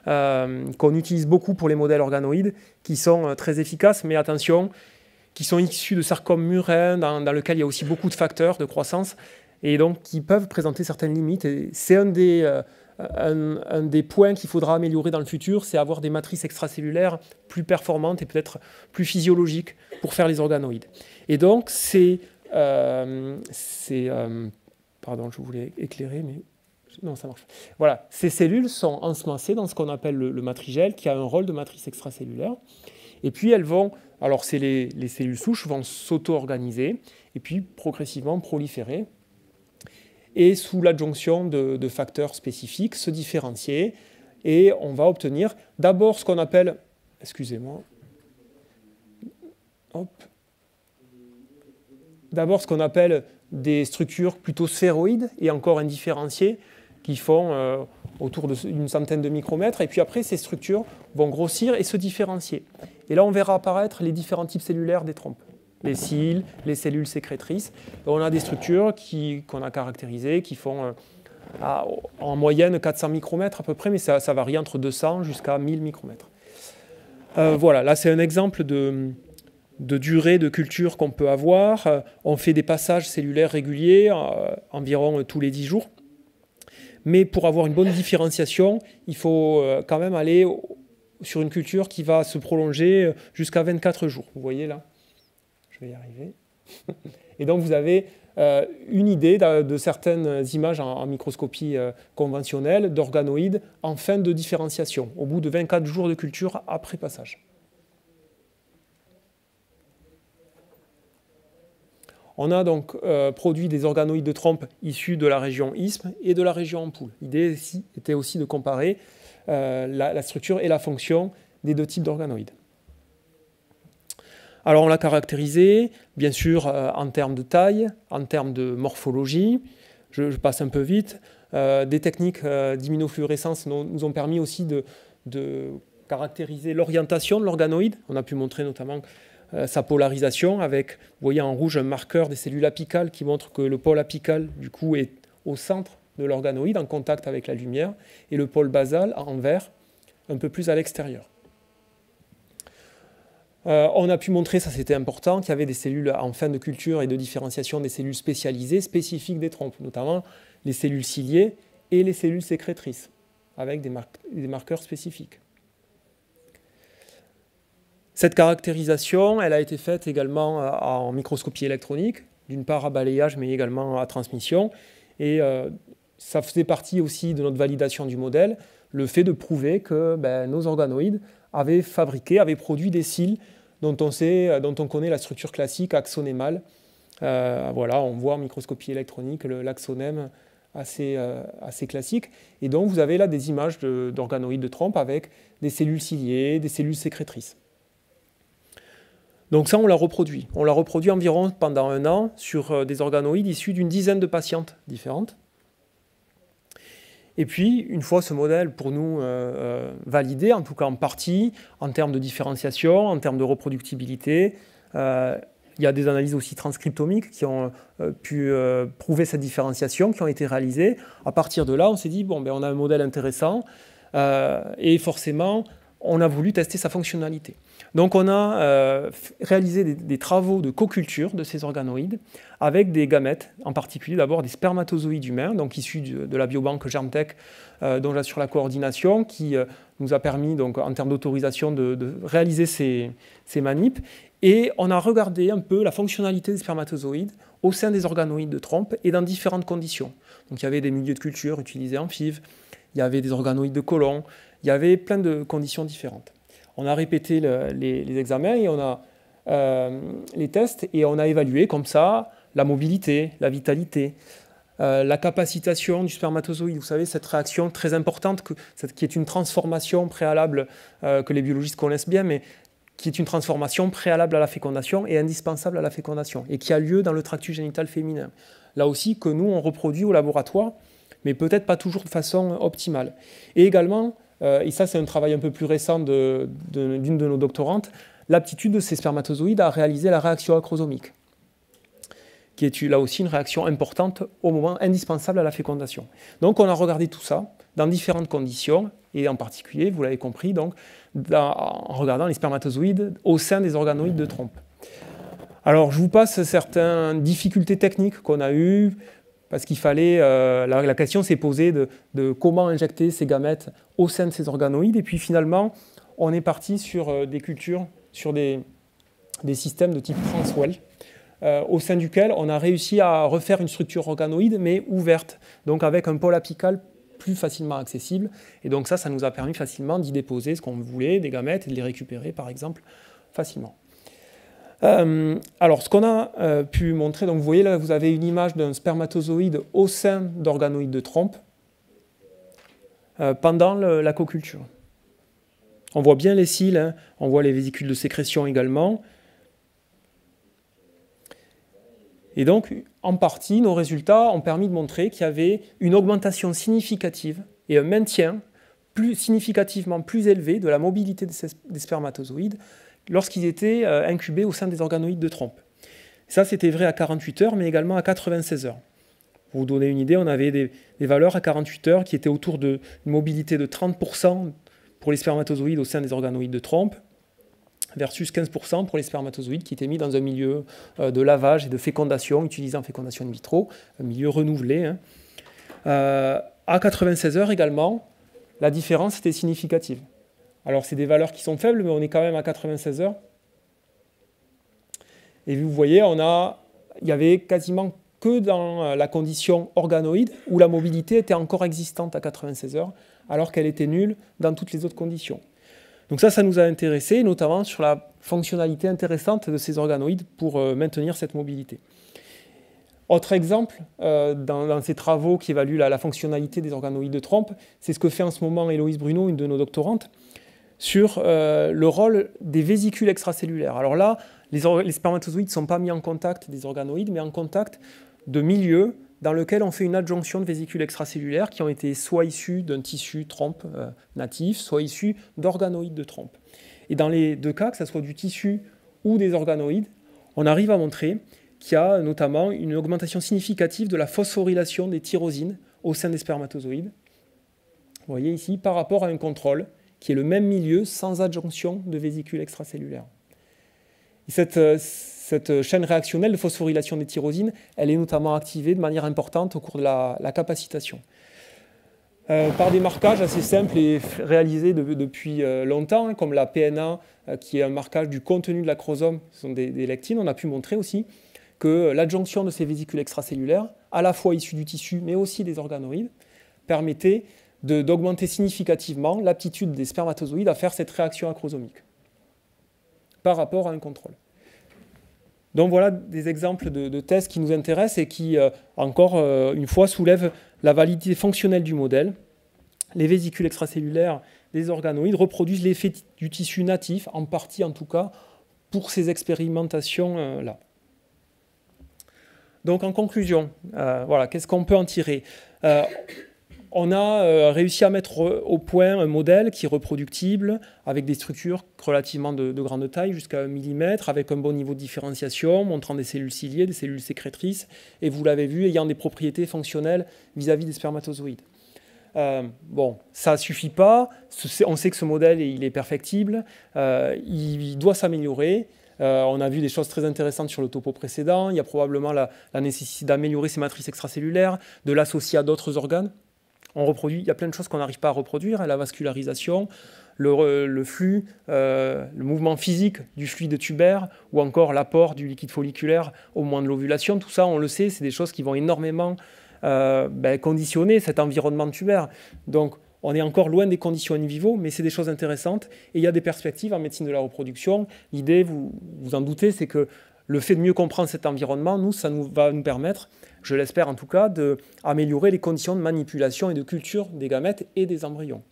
qu'on utilise beaucoup pour les modèles organoïdes, qui sont très efficaces, mais attention, qui sont issus de sarcome murin, dans lequel il y a aussi beaucoup de facteurs de croissance, et donc qui peuvent présenter certaines limites. Et c'est un des points qu'il faudra améliorer dans le futur, c'est avoir des matrices extracellulaires plus performantes et peut-être plus physiologiques pour faire les organoïdes. Et donc, pardon, je voulais éclairer, mais non, ça marche. Voilà, ces cellules sont ensemencées dans ce qu'on appelle le matrigelle, qui a un rôle de matrice extracellulaire. Et puis, elles vont, alors c'est les cellules souches vont s'auto-organiser et puis progressivement proliférer, et sous l'adjonction de facteurs spécifiques, se différencier, et on va obtenir d'abord ce qu'on appelle, d'abord ce qu'on appelle des structures plutôt sphéroïdes et encore indifférenciées, qui font autour d'une centaine de micromètres, et puis après ces structures vont grossir et se différencier. Et là on verra apparaître les différents types cellulaires des trompes. Les cils, les cellules sécrétrices. On a des structures qu'on a caractérisées, qui font en moyenne 400 micromètres à peu près, mais ça varie entre 200 jusqu'à 1000 micromètres. Voilà, là c'est un exemple de durée de culture qu'on peut avoir. On fait des passages cellulaires réguliers, environ tous les 10 jours. Mais pour avoir une bonne différenciation, il faut quand même aller sur une culture qui va se prolonger jusqu'à 24 jours. Vous voyez là ? Je vais y arriver. Et donc, vous avez une idée de certaines images en microscopie conventionnelle d'organoïdes en fin de différenciation, au bout de 24 jours de culture après passage. On a donc produit des organoïdes de trompe issus de la région isthme et de la région ampoule. L'idée ici était aussi de comparer la structure et la fonction des deux types d'organoïdes. Alors on l'a caractérisé, bien sûr, en termes de taille, en termes de morphologie. Je passe un peu vite. Des techniques d'immunofluorescence nous ont permis aussi de caractériser l'orientation de l'organoïde. On a pu montrer notamment sa polarisation avec, vous voyez en rouge, un marqueur des cellules apicales qui montre que le pôle apical, du coup, est au centre de l'organoïde, en contact avec la lumière, et le pôle basal, en vert, un peu plus à l'extérieur. On a pu montrer, ça c'était important, qu'il y avait des cellules en fin de culture et de différenciation des cellules spécialisées, spécifiques des trompes, notamment les cellules ciliées et les cellules sécrétrices, avec des marqueurs spécifiques. Cette caractérisation, elle a été faite également en microscopie électronique, d'une part à balayage, mais également à transmission. Et ça faisait partie aussi de notre validation du modèle, le fait de prouver que nos organoïdes avaient produit des cils dont on connaît la structure classique axonémale. Voilà, on voit en microscopie électronique l'axonème assez classique. Et donc vous avez là des images d'organoïdes de trompe avec des cellules ciliées, des cellules sécrétrices. Donc ça, on l'a reproduit. On l'a reproduit environ pendant 1 an sur des organoïdes issus d'une dizaine de patientes différentes. Et puis, une fois ce modèle pour nous validé, en tout cas en partie, en termes de différenciation, en termes de reproductibilité, il y a des analyses aussi transcriptomiques qui ont pu prouver cette différenciation, qui ont été réalisées. À partir de là, on s'est dit, bon, on a un modèle intéressant et forcément, on a voulu tester sa fonctionnalité. Donc on a réalisé des travaux de co-culture de ces organoïdes avec des gamètes, en particulier d'abord des spermatozoïdes humains, donc issus de la biobanque Germtech, dont j'assure la coordination, qui nous a permis, donc, en termes d'autorisation, de réaliser ces manips. Et on a regardé un peu la fonctionnalité des spermatozoïdes au sein des organoïdes de trompe et dans différentes conditions. Donc il y avait des milieux de culture utilisés en FIV, il y avait des organoïdes de côlon, il y avait plein de conditions différentes. On a répété les examens et on a les tests et on a évalué comme ça la mobilité, la vitalité, la capacitation du spermatozoïde. Vous savez, cette réaction très importante qui est une transformation préalable que les biologistes connaissent bien, mais qui est une transformation préalable à la fécondation et indispensable à la fécondation et qui a lieu dans le tractus génital féminin. Là aussi, que nous, on reproduit au laboratoire, mais peut-être pas toujours de façon optimale. Et également, et ça c'est un travail un peu plus récent d'une de nos doctorantes, l'aptitude de ces spermatozoïdes à réaliser la réaction acrosomique, qui est là aussi une réaction importante au moment indispensable à la fécondation. Donc on a regardé tout ça dans différentes conditions, et en particulier, vous l'avez compris, donc, en regardant les spermatozoïdes au sein des organoïdes de trompe. Alors je vous passe certaines difficultés techniques qu'on a eues, parce qu'il fallait, la question s'est posée de comment injecter ces gamètes au sein de ces organoïdes. Et puis finalement, on est parti sur des cultures, sur des systèmes de type Transwell, au sein duquel on a réussi à refaire une structure organoïde, mais ouverte, donc avec un pôle apical plus facilement accessible. Et donc ça nous a permis facilement d'y déposer ce qu'on voulait, des gamètes, et de les récupérer, par exemple, facilement. Alors, ce qu'on a pu montrer, donc vous voyez là, vous avez une image d'un spermatozoïde au sein d'organoïdes de trompe pendant la co-culture. On voit bien les cils, hein, on voit les vésicules de sécrétion également. Et donc, en partie, nos résultats ont permis de montrer qu'il y avait une augmentation significative et un maintien significativement plus élevé de la mobilité des spermatozoïdes lorsqu'ils étaient incubés au sein des organoïdes de trompe. Ça, c'était vrai à 48 heures, mais également à 96 heures. Pour vous donner une idée, on avait des valeurs à 48 heures qui étaient autour d'une mobilité de 30% pour les spermatozoïdes au sein des organoïdes de trompe, versus 15% pour les spermatozoïdes qui étaient mis dans un milieu de lavage et de fécondation, utilisé en fécondation in vitro, un milieu renouvelé. Hein. À 96 heures également, la différence était significative. Alors, c'est des valeurs qui sont faibles, mais on est quand même à 96 heures. Et vous voyez, il y avait quasiment que dans la condition organoïde où la mobilité était encore existante à 96 heures, alors qu'elle était nulle dans toutes les autres conditions. Donc ça nous a intéressé, notamment sur la fonctionnalité intéressante de ces organoïdes pour maintenir cette mobilité. Autre exemple, dans ces travaux qui évaluent la fonctionnalité des organoïdes de trompe, c'est ce que fait en ce moment Héloïse Bruno, une de nos doctorantes, sur le rôle des vésicules extracellulaires. Alors là, les spermatozoïdes ne sont pas mis en contact des organoïdes, mais en contact de milieux dans lequel on fait une adjonction de vésicules extracellulaires qui ont été soit issus d'un tissu trompe natif, soit issus d'organoïdes de trompe. Et dans les deux cas, que ce soit du tissu ou des organoïdes, on arrive à montrer qu'il y a notamment une augmentation significative de la phosphorylation des tyrosines au sein des spermatozoïdes. Vous voyez ici, par rapport à un contrôle qui est le même milieu sans adjonction de vésicules extracellulaires. Cette chaîne réactionnelle de phosphorylation des tyrosines, elle est notamment activée de manière importante au cours de la capacitation. Par des marquages assez simples et réalisés depuis longtemps, comme la PNA, qui est un marquage du contenu de l'acrosome, ce sont des lectines. On a pu montrer aussi que l'adjonction de ces vésicules extracellulaires, à la fois issues du tissu, mais aussi des organoïdes, permettait d'augmenter significativement l'aptitude des spermatozoïdes à faire cette réaction acrosomique par rapport à un contrôle. Donc voilà des exemples de tests qui nous intéressent et qui, encore une fois, soulèvent la validité fonctionnelle du modèle. Les vésicules extracellulaires des organoïdes reproduisent l'effet du tissu natif, en partie en tout cas, pour ces expérimentations-là. Donc en conclusion, voilà, qu'est-ce qu'on peut en tirer ? On a réussi à mettre au point un modèle qui est reproductible, avec des structures relativement de grande taille, jusqu'à 1 mm, avec un bon niveau de différenciation, montrant des cellules ciliées, des cellules sécrétrices, et vous l'avez vu, ayant des propriétés fonctionnelles vis-à-vis des spermatozoïdes. Bon, ça ne suffit pas, on sait que ce modèle il est perfectible, il doit s'améliorer. On a vu des choses très intéressantes sur le topo précédent, il y a probablement la nécessité d'améliorer ces matrices extracellulaires, de l'associer à d'autres organes. On reproduit, il y a plein de choses qu'on n'arrive pas à reproduire, la vascularisation, le flux, le mouvement physique du fluide tubaire, ou encore l'apport du liquide folliculaire au moment de l'ovulation. Tout ça, on le sait, c'est des choses qui vont énormément conditionner cet environnement tubaire. Donc, on est encore loin des conditions in vivo, mais c'est des choses intéressantes. Et il y a des perspectives en médecine de la reproduction. L'idée, vous en doutez, c'est que le fait de mieux comprendre cet environnement, ça va nous permettre, je l'espère en tout cas, d'améliorer les conditions de manipulation et de culture des gamètes et des embryons.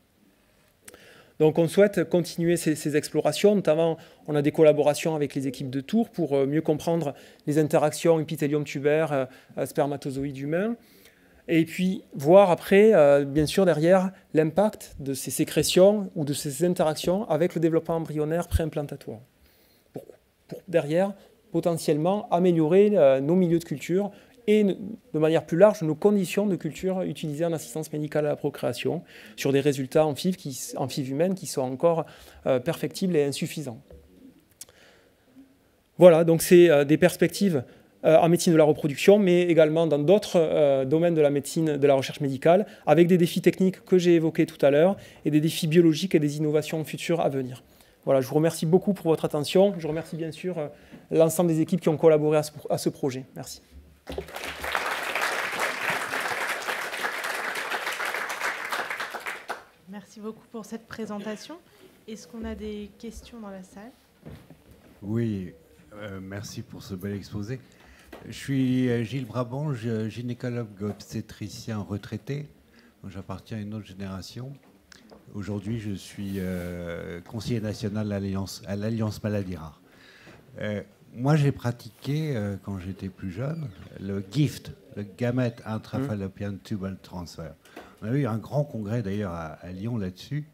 Donc on souhaite continuer ces explorations, notamment on a des collaborations avec les équipes de Tours pour mieux comprendre les interactions épithélium tubaire, spermatozoïde humain, et puis voir après, bien sûr derrière, l'impact de ces sécrétions ou de ces interactions avec le développement embryonnaire préimplantatoire. Pour derrière, potentiellement améliorer nos milieux de culture et de manière plus large nos conditions de culture utilisées en assistance médicale à la procréation sur des résultats en FIV humaine qui sont encore perfectibles et insuffisants. Voilà, donc c'est des perspectives en médecine de la reproduction, mais également dans d'autres domaines de la médecine, de la recherche médicale, avec des défis techniques que j'ai évoqués tout à l'heure et des défis biologiques et des innovations futures à venir. Voilà, je vous remercie beaucoup pour votre attention. Je remercie bien sûr l'ensemble des équipes qui ont collaboré à ce projet. Merci. Merci beaucoup pour cette présentation. Est-ce qu'on a des questions dans la salle ? Oui, merci pour ce bel exposé. Je suis Gilles Brabange, gynécologue obstétricien retraité. J'appartiens à une autre génération. Aujourd'hui, je suis conseiller national à l'Alliance Maladies Rares. Moi, j'ai pratiqué, quand j'étais plus jeune, le GIFT, le Gamete Intrafallopian Tubal Transfer. On a eu un grand congrès d'ailleurs à Lyon là-dessus,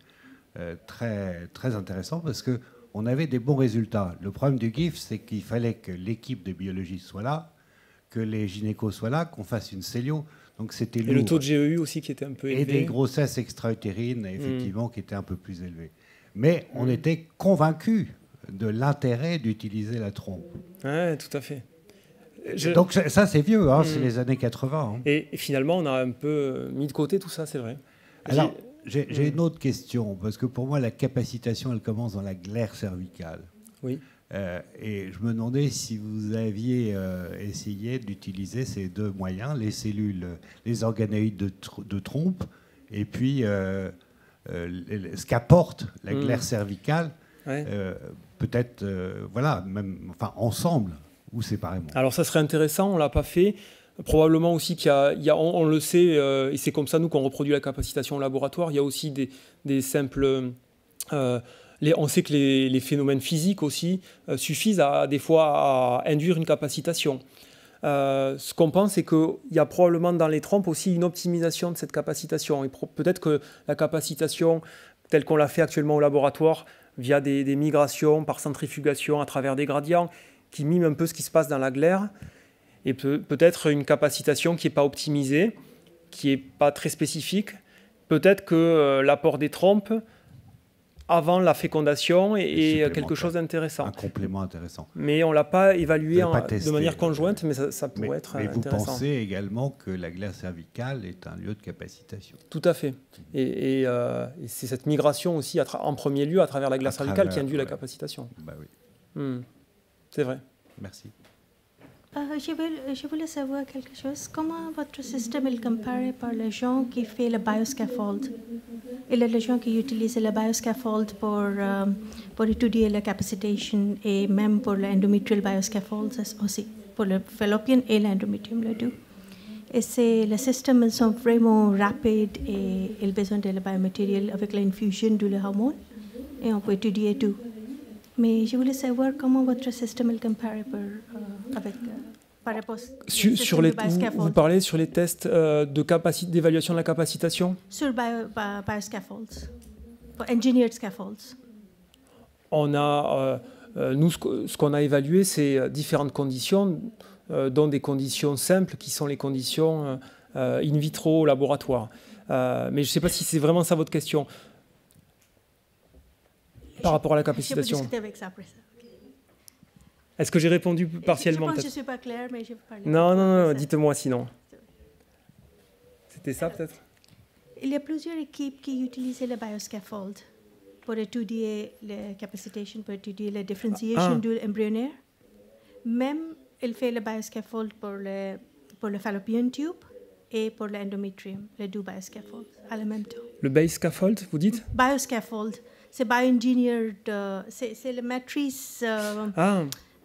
très, très intéressant parce qu'on avait des bons résultats. Le problème du GIFT, c'est qu'il fallait que l'équipe de biologistes soit là, que les gynécos soient là, qu'on fasse une cellio. Donc c'était lourd. Et le taux de GEU aussi qui était un peu élevé. Et des grossesses extra-utérines, effectivement, qui étaient un peu plus élevées. Mais on était convaincus de l'intérêt d'utiliser la trompe. Oui, tout à fait. Donc ça, c'est vieux, hein, c'est les années 80. Hein. Et finalement, on a un peu mis de côté tout ça, c'est vrai. Alors, j'ai une autre question, parce que pour moi, la capacitation, elle commence dans la glaire cervicale. Oui. Et je me demandais si vous aviez essayé d'utiliser ces deux moyens, les cellules, les organoïdes de trompe, et puis ce qu'apporte la glaire cervicale, peut-être, voilà, même, enfin, ensemble ou séparément. Alors ça serait intéressant, on ne l'a pas fait. Probablement aussi qu'il y a on le sait, et c'est comme ça nous qu'on reproduit la capacitation au laboratoire, il y a aussi des simples... on sait que les phénomènes physiques aussi suffisent des fois à induire une capacitation. Ce qu'on pense, c'est qu'il y a probablement dans les trompes aussi une optimisation de cette capacitation. Et peut-être que la capacitation, telle qu'on l'a fait actuellement au laboratoire, via des migrations par centrifugation à travers des gradients, qui miment un peu ce qui se passe dans la glaire, et peut-être une capacitation qui n'est pas optimisée, qui n'est pas très spécifique. Peut-être que l'apport des trompes avant la fécondation et quelque chose d'intéressant. Un complément intéressant. Mais on ne l'a pas évalué de manière conjointe, mais ça pourrait être intéressant. Mais vous pensez également que la glaire cervicale est un lieu de capacitation? Tout à fait. Et c'est cette migration aussi, en premier lieu, à travers la glaire cervicale qui induit la capacitation. Bah oui. C'est vrai. Merci. Je voulais savoir quelque chose. Comment votre système est comparé par les gens qui font le bioscaffold? Il y a les gens qui utilisent le bioscaffold pour étudier la capacitation et même pour l'endometrial bioscaffold aussi, pour le fallopian et l'endométrium, les deux. Et les systèmes sont vraiment rapides et ils ont besoin de la biomatériel avec l'infusion de l'hormone et on peut étudier tout. Mais je voulais savoir comment votre système est comparé par rapport vous parlez sur les tests d'évaluation de la capacitation? Sur bioscaffolds, engineered scaffolds. On a, nous, ce qu'on a évalué, c'est différentes conditions, dont des conditions simples qui sont les conditions in vitro au laboratoire. Mais je ne sais pas si c'est vraiment ça votre question. Par rapport à la capacitation. Je peux discuter avec ça après ça. Est-ce que j'ai répondu partiellement? Je pense que je ne suis pas claire, mais je vais parler. Non, dites-moi sinon. C'était ça peut-être? Il y a plusieurs équipes qui utilisent le bioscaffold pour étudier la capacitation, pour étudier la différenciation de l'embryonnaire. Même, il fait le bioscaffold pour le fallopian tube et pour l'endométrium, les deux bioscaffolds à la même temps. Le bioscaffold, vous dites? Bioscaffold, c'est bioengineered, c'est la matrice.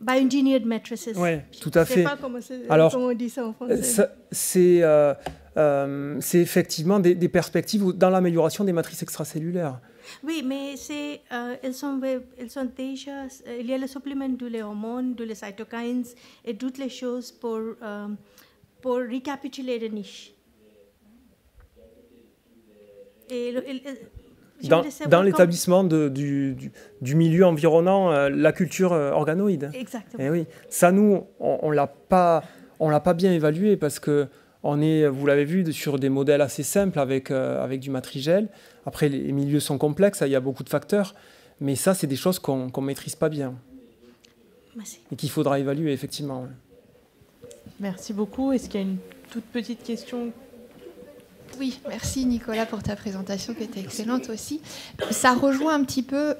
Bioengineered matrices. Oui, tout à fait. Je ne sais pas comment on dit ça en français. C'est effectivement des perspectives dans l'amélioration des matrices extracellulaires. Oui, mais ils sont déjà, il y a le supplément de les hormones, de les cytokines et toutes les choses pour récapituler les niches. Dans l'établissement du milieu environnant la culture organoïde. Exactement. Et oui, ça, nous, on l'a pas bien évalué parce que vous l'avez vu, sur des modèles assez simples avec du matrigel. Après, les milieux sont complexes, il y a beaucoup de facteurs, mais ça, c'est des choses qu'on ne maîtrise pas bien. Merci. Et qu'il faudra évaluer, effectivement. Merci beaucoup. Est-ce qu'il y a une toute petite question ? Oui, merci Nicolas pour ta présentation qui était excellente aussi. Ça rejoint un petit peu,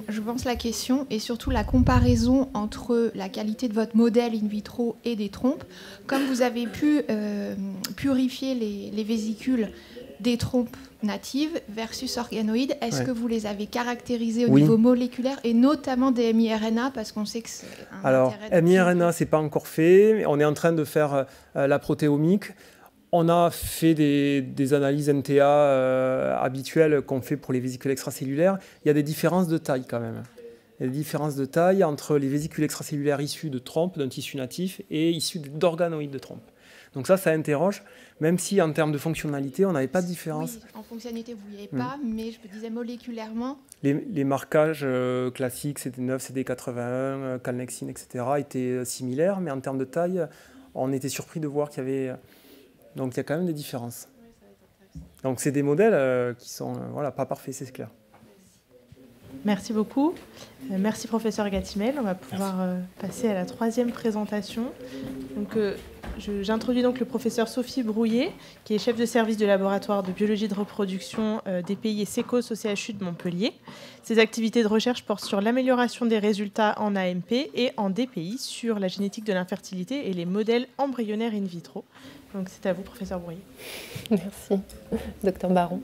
je pense, la question et surtout la comparaison entre la qualité de votre modèle in vitro et des trompes. Comme vous avez pu purifier les vésicules des trompes natives versus organoïdes, est-ce que vous les avez caractérisées au niveau moléculaire et notamment des miRNA parce qu'on sait que c'est un Alors, miRNA, ce n'est pas encore fait. On est en train de faire la protéomique. On a fait des analyses NTA habituelles qu'on fait pour les vésicules extracellulaires. Il y a des différences de taille quand même. Il y a des différences de taille entre les vésicules extracellulaires issus de trompes, d'un tissu natif, et issus d'organoïdes de trompes. Donc ça interroge, même si en termes de fonctionnalité, on n'avait pas de différence. Oui, en fonctionnalité, vous n'y avez pas, mais je me disais moléculairement. Les marquages classiques, CD9, CD81, calnexine, etc., étaient similaires, mais en termes de taille, on était surpris de voir qu'il y avait... Donc il y a quand même des différences. Donc c'est des modèles qui sont pas parfaits, c'est clair. Merci beaucoup. Merci professeur Gatimel. On va pouvoir passer à la troisième présentation. Donc, j'introduis donc le professeur Sophie Brouillet, qui est chef de service du laboratoire de biologie de reproduction DPI et Sécos au CHU de Montpellier. Ses activités de recherche portent sur l'amélioration des résultats en AMP et en DPI sur la génétique de l'infertilité et les modèles embryonnaires in vitro. Donc c'est à vous, professeur Brouillet. Merci, docteur Baron.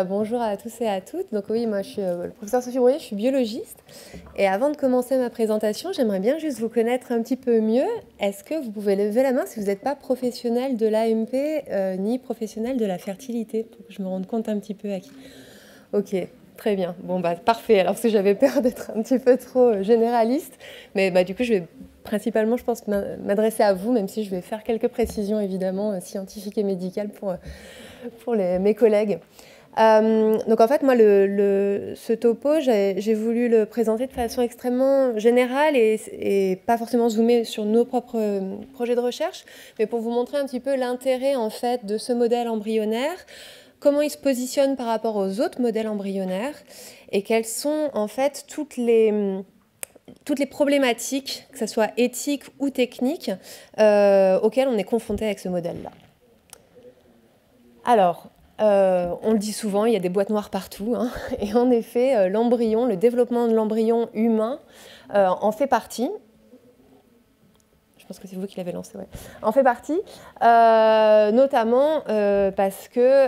Bonjour à tous et à toutes. Donc oui, moi je suis le professeur Sophie Brouillet, je suis biologiste. Et avant de commencer ma présentation, j'aimerais bien juste vous connaître un petit peu mieux. Est-ce que vous pouvez lever la main si vous n'êtes pas professionnel de l'AMP ni professionnel de la fertilité, pour que je me rende compte un petit peu à qui. Ok, très bien. Bon, parfait. Alors parce que j'avais peur d'être un petit peu trop généraliste. Mais du coup, je vais principalement, je pense, m'adresser à vous, même si je vais faire quelques précisions, évidemment, scientifiques et médicales pour mes collègues. Donc en fait, moi, ce topo, j'ai voulu le présenter de façon extrêmement générale et pas forcément zoomer sur nos propres projets de recherche, mais pour vous montrer un petit peu l'intérêt en fait de ce modèle embryonnaire comment il se positionne par rapport aux autres modèles embryonnaires et quelles sont en fait toutes les problématiques, que ce soit éthiques ou techniques, auxquelles on est confronté avec ce modèle-là. Alors, on le dit souvent, il y a des boîtes noires partout, hein, et en effet, l'embryon, le développement de l'embryon humain en fait partie. Je pense que c'est vous qui l'avez lancé, ouais. En fait partie, notamment parce que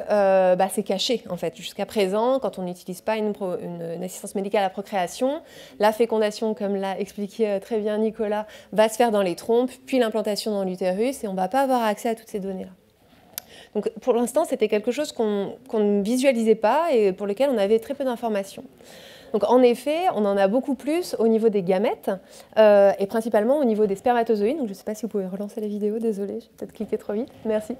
c'est caché, en fait. Jusqu'à présent, quand on n'utilise pas une assistance médicale à la procréation, la fécondation, comme l'a expliqué très bien Nicolas, va se faire dans les trompes, puis l'implantation dans l'utérus, et on ne va pas avoir accès à toutes ces données-là. Donc pour l'instant, c'était quelque chose qu'on ne visualisait pas et pour lequel on avait très peu d'informations. Donc en effet, on en a beaucoup plus au niveau des gamètes et principalement au niveau des spermatozoïdes. Donc je ne sais pas si vous pouvez relancer la vidéo, désolée, j'ai peut-être cliqué trop vite, merci.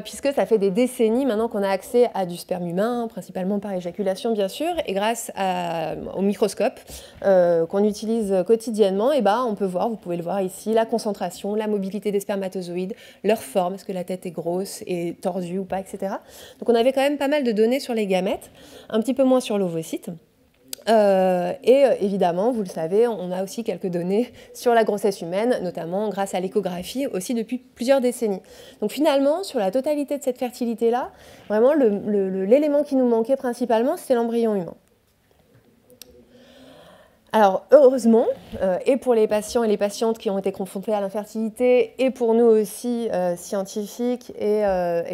Puisque ça fait des décennies maintenant qu'on a accès à du sperme humain, principalement par éjaculation bien sûr, et grâce au microscope qu'on utilise quotidiennement, et on peut voir, vous pouvez le voir ici, la concentration, la mobilité des spermatozoïdes, leur forme, est-ce que la tête est grosse et tordue ou pas, etc. Donc on avait quand même pas mal de données sur les gamètes, un petit peu moins sur l'ovocyte. Évidemment, vous le savez, on a aussi quelques données sur la grossesse humaine, notamment grâce à l'échographie, aussi depuis plusieurs décennies. Donc finalement, sur la totalité de cette fertilité-là, vraiment l'élément qui nous manquait principalement, c'était l'embryon humain. Alors heureusement, et pour les patients et les patientes qui ont été confrontés à l'infertilité, et pour nous aussi, scientifiques et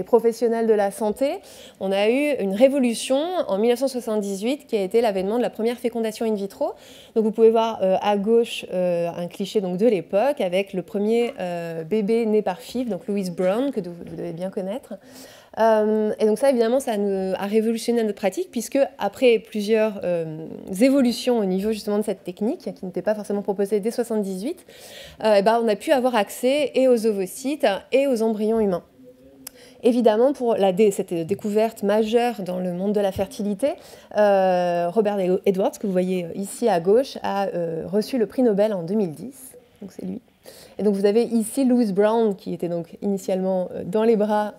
professionnels de la santé, on a eu une révolution en 1978 qui a été l'avènement de la première fécondation in vitro. Donc vous pouvez voir à gauche un cliché donc, de l'époque avec le premier bébé né par FIV, donc Louise Brown, que vous devez bien connaître. Et donc ça, évidemment, ça a révolutionné notre pratique, puisque après plusieurs évolutions au niveau justement de cette technique, qui n'était pas forcément proposée dès 1978, on a pu avoir accès et aux ovocytes et aux embryons humains. Évidemment, pour cette découverte majeure dans le monde de la fertilité, Robert Edwards, que vous voyez ici à gauche, a reçu le prix Nobel en 2010, donc c'est lui. Et donc vous avez ici Louise Brown, qui était donc initialement dans les bras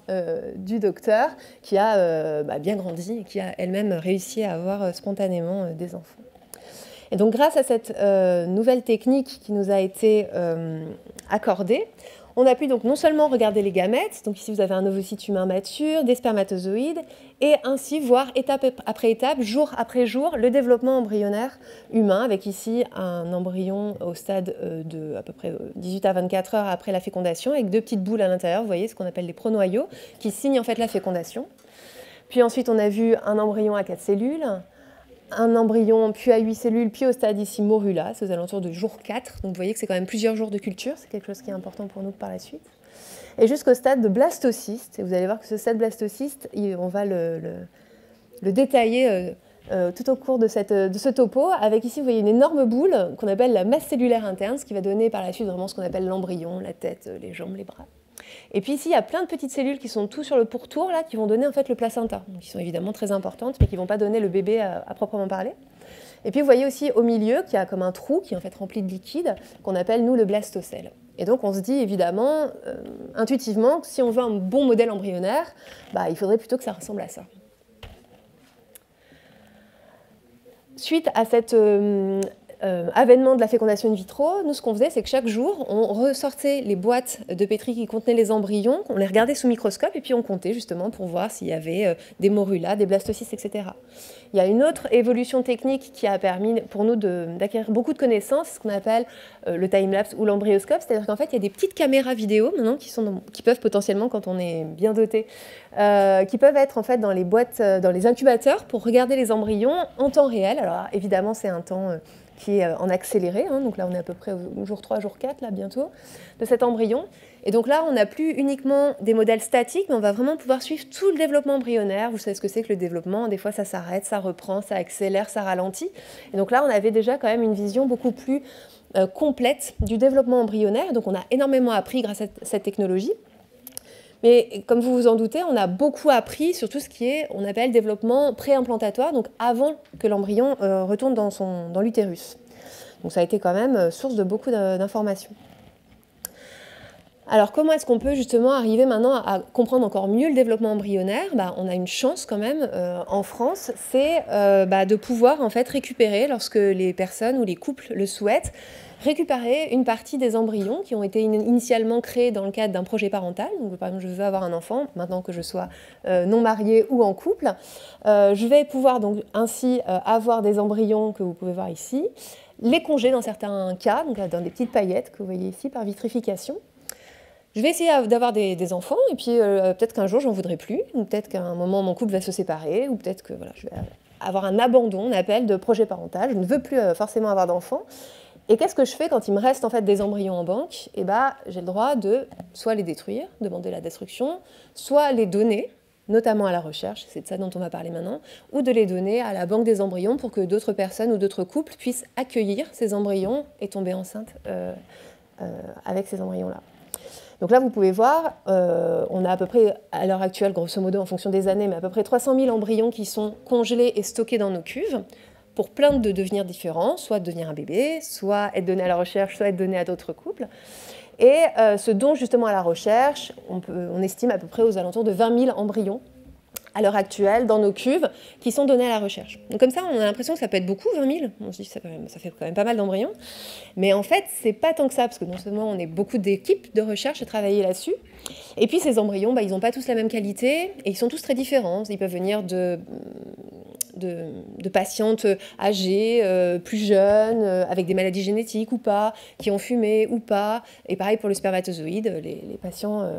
du docteur, qui a bien grandi et qui a elle-même réussi à avoir spontanément des enfants. Et donc grâce à cette nouvelle technique qui nous a été accordée, on a pu donc non seulement regarder les gamètes, donc ici vous avez un ovocyte humain mature, des spermatozoïdes, et ainsi voir étape après étape, jour après jour, le développement embryonnaire humain, avec ici un embryon au stade de à peu près 18 à 24 heures après la fécondation, avec deux petites boules à l'intérieur, vous voyez ce qu'on appelle les pronoyaux, qui signent en fait la fécondation. Puis ensuite on a vu un embryon à 4 cellules, un embryon puis à 8 cellules, puis au stade ici morula, c'est aux alentours de jour 4. Donc vous voyez que c'est quand même plusieurs jours de culture, c'est quelque chose qui est important pour nous par la suite. Et jusqu'au stade de blastocyste, et vous allez voir que ce stade blastocyste, on va le détailler tout au cours de ce topo, avec ici vous voyez une énorme boule qu'on appelle la masse cellulaire interne, ce qui va donner par la suite vraiment ce qu'on appelle l'embryon, la tête, les jambes, les bras. Et puis ici, il y a plein de petites cellules qui sont tout sur le pourtour, là, qui vont donner en fait le placenta, donc, qui sont évidemment très importantes, mais qui ne vont pas donner le bébé à proprement parler. Et puis vous voyez aussi au milieu qu'il y a comme un trou qui est en fait rempli de liquide, qu'on appelle nous le blastocèle. Et donc on se dit évidemment, intuitivement, que si on veut un bon modèle embryonnaire, il faudrait plutôt que ça ressemble à ça. Suite à cet avènement de la fécondation in vitro, nous ce qu'on faisait, c'est que chaque jour, on ressortait les boîtes de pétri qui contenaient les embryons, on les regardait sous microscope et puis on comptait justement pour voir s'il y avait des morulas, des blastocystes, etc. Il y a une autre évolution technique qui a permis pour nous d'acquérir beaucoup de connaissances, ce qu'on appelle le time-lapse ou l'embryoscope, c'est-à-dire qu'en fait, il y a des petites caméras vidéo maintenant qui peuvent potentiellement, quand on est bien doté, qui peuvent être en fait dans les boîtes, dans les incubateurs pour regarder les embryons en temps réel. Alors évidemment, c'est un temps qui est en accéléré, hein, donc là on est à peu près au jour 3, jour 4, là bientôt, de cet embryon. Et donc là, on n'a plus uniquement des modèles statiques, mais on va vraiment pouvoir suivre tout le développement embryonnaire. Vous savez ce que c'est que le développement, des fois ça s'arrête, ça reprend, ça accélère, ça ralentit. Et donc là, on avait déjà quand même une vision beaucoup plus complète du développement embryonnaire, donc on a énormément appris grâce à cette technologie. Mais comme vous vous en doutez, on a beaucoup appris sur tout ce qui est, on appelle développement pré-implantatoire, donc avant que l'embryon retourne dans l'utérus. Donc ça a été quand même source de beaucoup d'informations. Alors, comment est-ce qu'on peut justement arriver maintenant à comprendre encore mieux le développement embryonnaire? On a une chance quand même en France, c'est de pouvoir en fait récupérer, lorsque les personnes ou les couples le souhaitent, récupérer une partie des embryons qui ont été initialement créés dans le cadre d'un projet parental. Donc, par exemple, je veux avoir un enfant, maintenant que je sois non mariée ou en couple. Je vais pouvoir donc ainsi avoir des embryons que vous pouvez voir ici, les congeler dans certains cas, donc dans des petites paillettes que vous voyez ici par vitrification. Je vais essayer d'avoir des enfants, et puis peut-être qu'un jour, j'en voudrais plus, ou peut-être qu'à un moment, mon couple va se séparer, ou peut-être que voilà, je vais avoir un abandon, on appelle, de projet parental. Je ne veux plus forcément avoir d'enfants. Et qu'est-ce que je fais quand il me reste en fait des embryons en banque? J'ai le droit de soit les détruire, demander la destruction, soit les donner, notamment à la recherche, c'est de ça dont on va parler maintenant, ou de les donner à la banque des embryons pour que d'autres personnes ou d'autres couples puissent accueillir ces embryons et tomber enceinte avec ces embryons-là. Donc là, vous pouvez voir, on a à peu près, à l'heure actuelle, grosso modo, en fonction des années, mais à peu près 300 000 embryons qui sont congelés et stockés dans nos cuves, pour plein de devenirs différents, soit devenir un bébé, soit être donné à la recherche, soit être donné à d'autres couples. Et ce don justement à la recherche, on estime à peu près aux alentours de 20 000 embryons à l'heure actuelle dans nos cuves qui sont donnés à la recherche. Donc comme ça, on a l'impression que ça peut être beaucoup, 20 000. On se dit que ça fait quand même pas mal d'embryons. Mais en fait, c'est pas tant que ça, parce que non seulement on est beaucoup d'équipes de recherche à travailler là-dessus, et puis ces embryons, ils n'ont pas tous la même qualité, et ils sont tous très différents. Ils peuvent venir de patientes âgées, plus jeunes, avec des maladies génétiques ou pas, qui ont fumé ou pas. Et pareil pour le spermatozoïde, les patients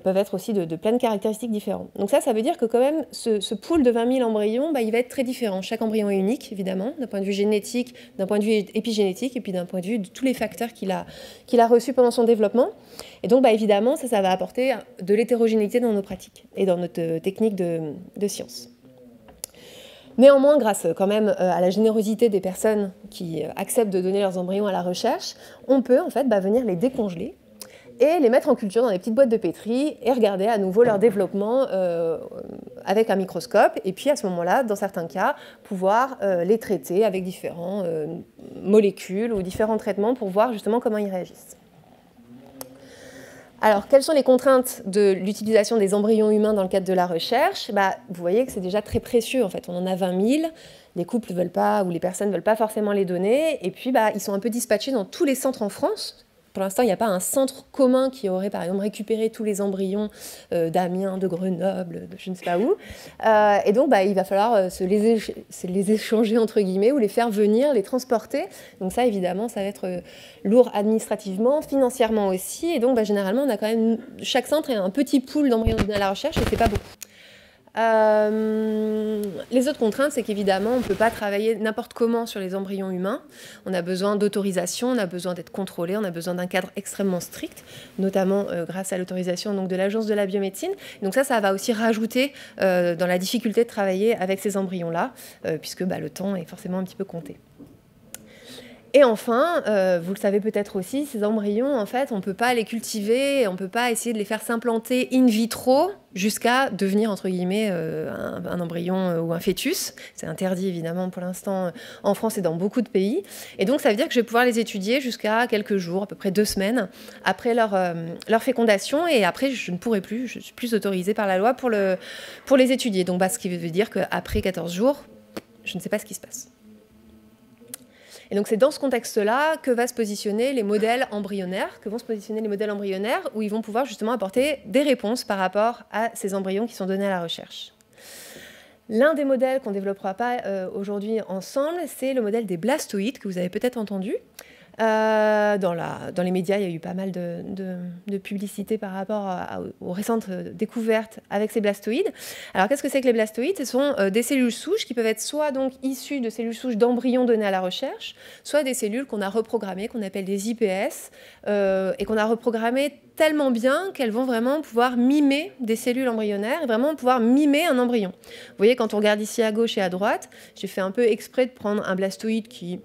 peuvent être aussi de plein de caractéristiques différentes. Donc ça veut dire que quand même, ce pool de 20 000 embryons, il va être très différent. Chaque embryon est unique, évidemment, d'un point de vue génétique, d'un point de vue épigénétique, et puis d'un point de vue de tous les facteurs qu'il a reçus pendant son développement. Et donc, évidemment, ça va apporter de l'hétérogénéité dans nos pratiques et dans notre technique de science. Néanmoins, grâce quand même à la générosité des personnes qui acceptent de donner leurs embryons à la recherche, on peut en fait venir les décongeler et les mettre en culture dans des petites boîtes de pétri et regarder à nouveau leur développement avec un microscope. Et puis à ce moment-là, dans certains cas, pouvoir les traiter avec différentes molécules ou différents traitements pour voir justement comment ils réagissent. Alors, quelles sont les contraintes de l'utilisation des embryons humains dans le cadre de la recherche? Vous voyez que c'est déjà très précieux, en fait. On en a 20 000, les couples ne veulent pas, ou les personnes ne veulent pas forcément les donner, et puis ils sont un peu dispatchés dans tous les centres en France. Pour l'instant, il n'y a pas un centre commun qui aurait, par exemple, récupéré tous les embryons d'Amiens, de Grenoble, de je ne sais pas où. Et donc, il va falloir se les échanger, entre guillemets, ou les faire venir, les transporter. Donc ça, évidemment, ça va être lourd administrativement, financièrement aussi. Et donc, généralement, on a quand même... Chaque centre a un petit pool d'embryons donnés à la recherche, et c'est pas beaucoup. Les autres contraintes, c'est qu'évidemment, on ne peut pas travailler n'importe comment sur les embryons humains. On a besoin d'autorisation, on a besoin d'être contrôlé, on a besoin d'un cadre extrêmement strict, notamment grâce à l'autorisation de l'Agence de la biomédecine. Donc ça va aussi rajouter dans la difficulté de travailler avec ces embryons-là, puisque le temps est forcément un petit peu compté. Et enfin, vous le savez peut-être aussi, ces embryons, en fait, on ne peut pas les cultiver, on ne peut pas essayer de les faire s'implanter in vitro jusqu'à devenir, entre guillemets, un embryon ou un fœtus. C'est interdit, évidemment, pour l'instant, en France et dans beaucoup de pays. Et donc, ça veut dire que je vais pouvoir les étudier jusqu'à quelques jours, à peu près 2 semaines, après leur fécondation. Et après, je ne pourrai plus, je ne suis plus autorisée par la loi pour les étudier. Donc, ce qui veut dire qu'après 14 jours, je ne sais pas ce qui se passe. Et donc c'est dans ce contexte-là que vont se positionner les modèles embryonnaires, où ils vont pouvoir justement apporter des réponses par rapport à ces embryons qui sont donnés à la recherche. L'un des modèles qu'on ne développera pas aujourd'hui ensemble, c'est le modèle des blastoïdes, que vous avez peut-être entendu. Dans les médias, il y a eu pas mal de publicité par rapport aux récentes découvertes avec ces blastoïdes. Alors, qu'est-ce que c'est que les blastoïdes? Ce sont des cellules souches qui peuvent être soit donc issues de cellules souches d'embryons donnés à la recherche, soit des cellules qu'on a reprogrammées, qu'on appelle des IPS, et qu'on a reprogrammées tellement bien qu'elles vont vraiment pouvoir mimer des cellules embryonnaires et vraiment pouvoir mimer un embryon. Vous voyez, quand on regarde ici à gauche et à droite, j'ai fait un peu exprès de prendre un blastoïde qui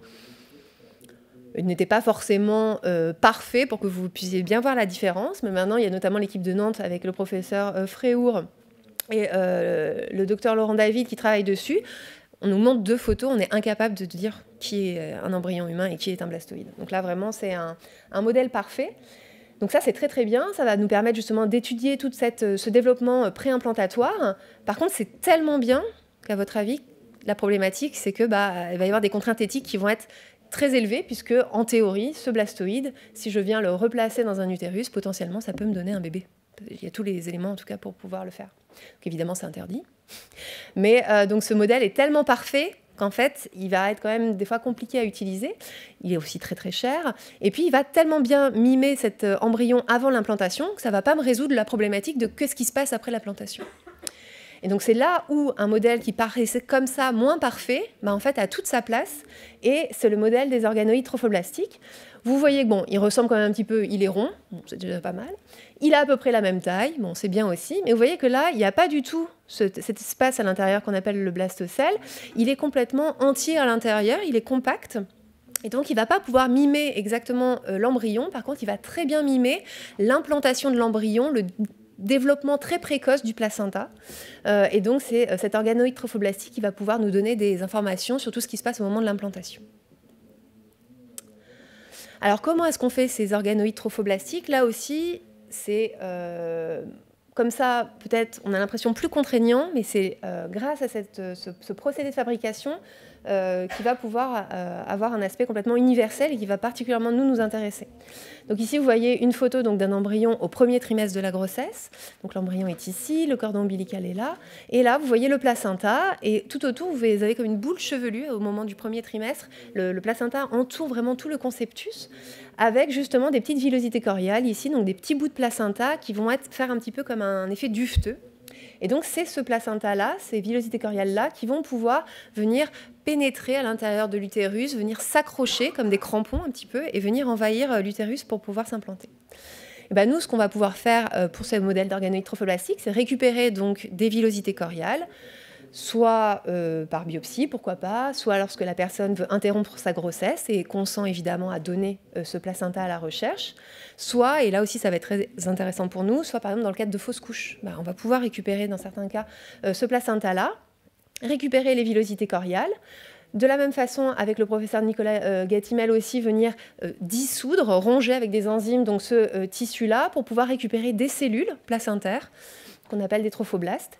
n'était pas forcément parfait pour que vous puissiez bien voir la différence. Mais maintenant, il y a notamment l'équipe de Nantes avec le professeur Fréhour et le docteur Laurent David qui travaillent dessus. On nous montre 2 photos, on est incapable de dire qui est un embryon humain et qui est un blastoïde. Donc là, vraiment, c'est un modèle parfait. Donc ça, c'est très très bien. Ça va nous permettre justement d'étudier tout ce développement préimplantatoire. Par contre, c'est tellement bien qu'à votre avis, la problématique, c'est que il va y avoir des contraintes éthiques qui vont être très élevées, puisque en théorie, ce blastoïde, si je viens le replacer dans un utérus, potentiellement, ça peut me donner un bébé. Il y a tous les éléments, en tout cas, pour pouvoir le faire. Donc évidemment, c'est interdit. Mais donc ce modèle est tellement parfait qu'en fait, il va être quand même des fois compliqué à utiliser. Il est aussi très très cher. Et puis, il va tellement bien mimer cet embryon avant l'implantation que ça ne va pas me résoudre la problématique de qu'est-ce qui se passe après l'implantation. Et donc, c'est là où un modèle qui paraissait comme ça moins parfait, en fait, a toute sa place. Et c'est le modèle des organoïdes trophoblastiques. Vous voyez que bon, il ressemble quand même un petit peu, il est rond, bon, c'est déjà pas mal. Il a à peu près la même taille, bon, c'est bien aussi. Mais vous voyez que là, il n'y a pas du tout cet espace à l'intérieur qu'on appelle le blastocèle. Il est complètement entier à l'intérieur, il est compact. Et donc, il ne va pas pouvoir mimer exactement l'embryon. Par contre, il va très bien mimer l'implantation de l'embryon, le développement très précoce du placenta. Et donc, c'est cet organoïde trophoblastique qui va pouvoir nous donner des informations sur tout ce qui se passe au moment de l'implantation. Alors, comment est-ce qu'on fait ces organoïdes trophoblastiques? Là aussi, c'est comme ça, peut-être, on a l'impression plus contraignant, mais c'est grâce à ce procédé de fabrication qui va pouvoir avoir un aspect complètement universel et qui va particulièrement nous intéresser. Donc ici, vous voyez une photo d'un embryon au premier trimestre de la grossesse. Donc l'embryon est ici, le cordon ombilical est là. Et là, vous voyez le placenta. Et tout autour, vous avez comme une boule chevelue au moment du premier trimestre. Le placenta entoure vraiment tout le conceptus avec justement des petites villosités choriales ici, donc des petits bouts de placenta qui vont faire un petit peu comme un effet duveteux. Et donc, c'est ce placenta-là, ces villosités choriales-là, qui vont pouvoir venir pénétrer à l'intérieur de l'utérus, venir s'accrocher comme des crampons un petit peu et venir envahir l'utérus pour pouvoir s'implanter. Et ben nous, ce qu'on va pouvoir faire pour ce modèle d'organoïde trophoblastique, c'est récupérer donc des villosités choriales, soit par biopsie, pourquoi pas, soit lorsque la personne veut interrompre sa grossesse et consent évidemment à donner ce placenta à la recherche, soit, et là aussi ça va être très intéressant pour nous, soit par exemple dans le cadre de fausses couches. On va pouvoir récupérer dans certains cas ce placenta-là, récupérer les villosités choriales, de la même façon, avec le professeur Nicolas Gatimel aussi, venir dissoudre, ronger avec des enzymes donc ce tissu-là pour pouvoir récupérer des cellules placentaires qu'on appelle des trophoblastes.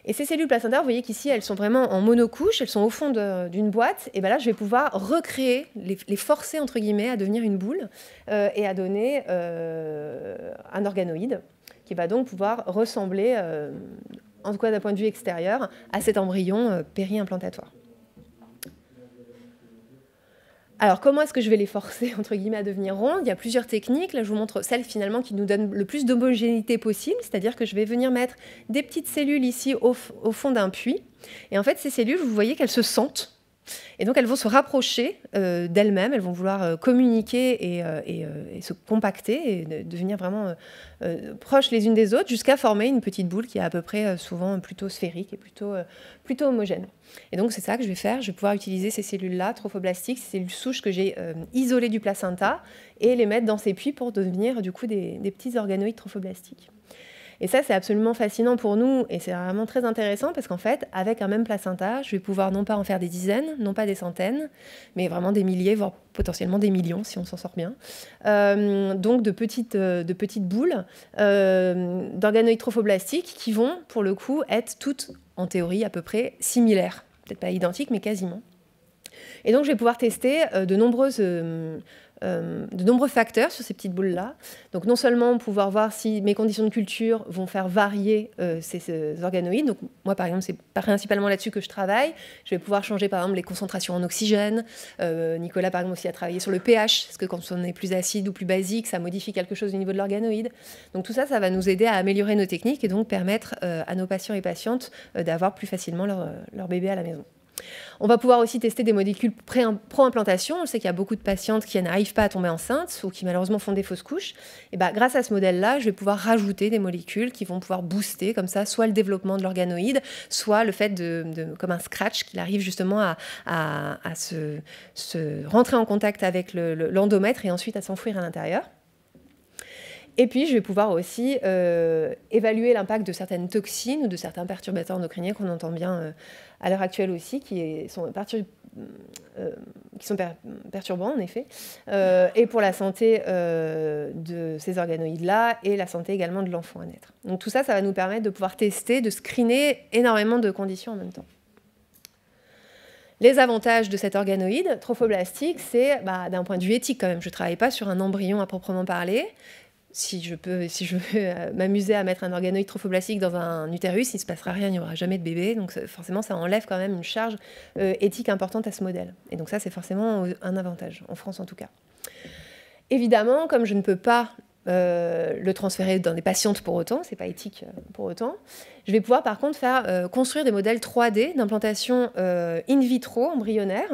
Et ces cellules placentaires, vous voyez qu'ici, elles sont vraiment en monocouche, elles sont au fond d'une boîte. Et bien là, je vais pouvoir recréer, les forcer, entre guillemets, à devenir une boule et à donner un organoïde qui va donc pouvoir ressembler, en tout cas d'un point de vue extérieur, à cet embryon péri-implantatoire. Alors, comment est-ce que je vais les forcer, entre guillemets, à devenir rondes? Il y a plusieurs techniques. Là, je vous montre celle, finalement, qui nous donne le plus d'homogénéité possible. C'est-à-dire que je vais venir mettre des petites cellules ici au fond d'un puits. Et en fait, ces cellules, vous voyez qu'elles se sentent. Et donc, elles vont se rapprocher d'elles-mêmes. Elles vont vouloir communiquer et se compacter et devenir vraiment proches les unes des autres jusqu'à former une petite boule qui est à peu près souvent plutôt sphérique et plutôt homogène. Et donc, c'est ça que je vais faire. Je vais pouvoir utiliser ces cellules-là, trophoblastiques, ces cellules souches que j'ai isolées du placenta et les mettre dans ces puits pour devenir du coup des petits organoïdes trophoblastiques. Et ça, c'est absolument fascinant pour nous et c'est vraiment très intéressant parce qu'en fait, avec un même placenta, je vais pouvoir non pas en faire des dizaines, non pas des centaines, mais vraiment des milliers, voire potentiellement des millions si on s'en sort bien. Donc de petites boules d'organoïdes trophoblastiques qui vont, pour le coup, être toutes, en théorie, à peu près similaires. Peut-être pas identiques, mais quasiment. Et donc, je vais pouvoir tester de nombreux facteurs sur ces petites boules-là. Donc, non seulement pouvoir voir si mes conditions de culture vont faire varier ces organoïdes. Donc, moi, par exemple, c'est principalement là-dessus que je travaille. Je vais pouvoir changer, par exemple, les concentrations en oxygène. Nicolas, par exemple, aussi a travaillé sur le pH, parce que quand on est plus acide ou plus basique, ça modifie quelque chose au niveau de l'organoïde. Donc, tout ça, ça va nous aider à améliorer nos techniques et donc permettre à nos patients et patientes d'avoir plus facilement leur bébé à la maison. On va pouvoir aussi tester des molécules pro-implantation. On sait qu'il y a beaucoup de patientes qui n'arrivent pas à tomber enceintes ou qui malheureusement font des fausses couches. Et grâce à ce modèle-là, je vais pouvoir rajouter des molécules qui vont pouvoir booster comme ça soit le développement de l'organoïde, soit le fait comme un scratch qu'il arrive justement à se rentrer en contact avec l'endomètre et ensuite à s'enfouir à l'intérieur. Et puis, je vais pouvoir aussi évaluer l'impact de certaines toxines ou de certains perturbateurs endocriniens qu'on entend bien à l'heure actuelle aussi, qui perturbants, en effet, et pour la santé de ces organoïdes-là et la santé également de l'enfant à naître. Donc tout ça, ça va nous permettre de pouvoir tester, de screener énormément de conditions en même temps. Les avantages de cet organoïde trophoblastique, c'est d'un point de vue éthique quand même. Je ne travaille pas sur un embryon à proprement parler. Si je veux m'amuser à mettre un organoïde trophoblastique dans un utérus, il ne se passera rien, il n'y aura jamais de bébé. Donc forcément, ça enlève quand même une charge éthique importante à ce modèle. Et donc ça, c'est forcément un avantage, en France en tout cas. Évidemment, comme je ne peux pas le transférer dans des patientes pour autant, c'est pas éthique pour autant, je vais pouvoir par contre faire construire des modèles 3D d'implantation in vitro embryonnaire.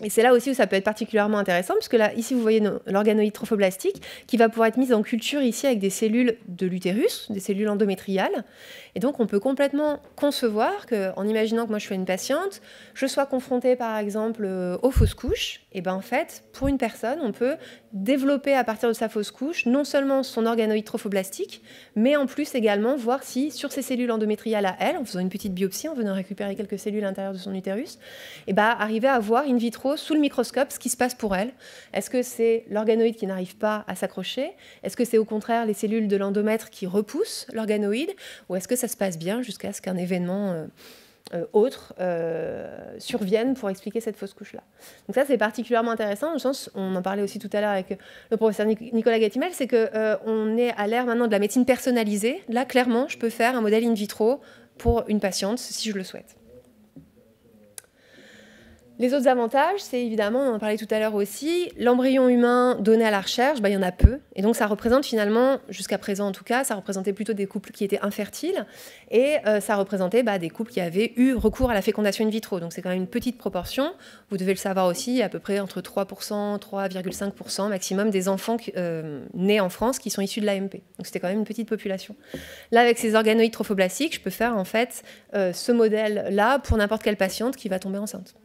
Et c'est là aussi où ça peut être particulièrement intéressant, puisque là, ici, vous voyez l'organoïde trophoblastique qui va pouvoir être mise en culture ici avec des cellules de l'utérus, des cellules endométriales. Et donc, on peut complètement concevoir qu'en imaginant que moi, je suis une patiente, je sois confrontée, par exemple, aux fausses couches. Et bien, en fait, pour une personne, on peut développer à partir de sa fausse couche non seulement son organoïde trophoblastique, mais en plus également voir si, sur ces cellules endométriales à elle, en faisant une petite biopsie, en venant récupérer quelques cellules à l'intérieur de son utérus, et ben, arriver à voir in vitro, sous le microscope, ce qui se passe pour elle. Est-ce que c'est l'organoïde qui n'arrive pas à s'accrocher? Est-ce que c'est au contraire les cellules de l'endomètre qui repoussent l'organoïde? Ou est-ce que ça se passe bien jusqu'à ce qu'un événement autre survienne pour expliquer cette fausse couche-là? Donc ça, c'est particulièrement intéressant, dans le sens, on en parlait aussi tout à l'heure avec le professeur Nicolas Gatimel, c'est qu'on est à l'ère maintenant de la médecine personnalisée. Là, clairement, je peux faire un modèle in vitro pour une patiente, si je le souhaite. Les autres avantages, c'est évidemment, on en parlait tout à l'heure aussi, l'embryon humain donné à la recherche, il y en a peu. Et donc ça représente finalement, jusqu'à présent en tout cas, ça représentait plutôt des couples qui étaient infertiles. Et ça représentait des couples qui avaient eu recours à la fécondation in vitro. Donc c'est quand même une petite proportion. Vous devez le savoir aussi, à peu près entre 3%, 3,5% maximum des enfants nés en France qui sont issus de l'AMP. Donc c'était quand même une petite population. Là, avec ces organoïdes trophoblastiques, je peux faire en fait ce modèle-là pour n'importe quelle patiente qui va tomber enceinte.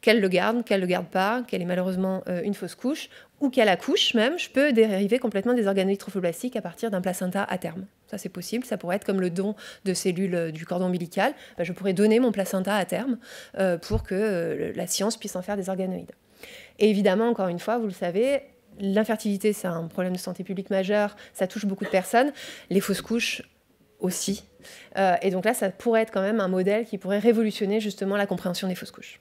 Qu'elle le garde pas, qu'elle ait malheureusement une fausse couche, ou qu'elle accouche même, je peux dériver complètement des organoïdes trophoblastiques à partir d'un placenta à terme. Ça, c'est possible. Ça pourrait être comme le don de cellules du cordon ombilical. Je pourrais donner mon placenta à terme pour que la science puisse en faire des organoïdes. Et évidemment, encore une fois, vous le savez, l'infertilité, c'est un problème de santé publique majeur. Ça touche beaucoup de personnes. Les fausses couches aussi. Et donc là, ça pourrait être quand même un modèle qui pourrait révolutionner justement la compréhension des fausses couches.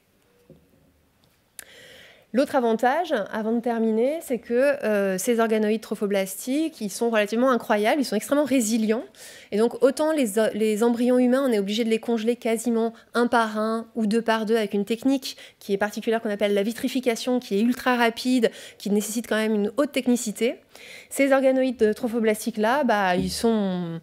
L'autre avantage, avant de terminer, c'est que ces organoïdes trophoblastiques, ils sont relativement incroyables, ils sont extrêmement résilients. Et donc, autant les embryons humains, on est obligé de les congeler quasiment un par un ou deux par deux avec une technique qui est particulière qu'on appelle la vitrification, qui est ultra rapide, qui nécessite quand même une haute technicité. Ces organoïdes trophoblastiques-là, ils sont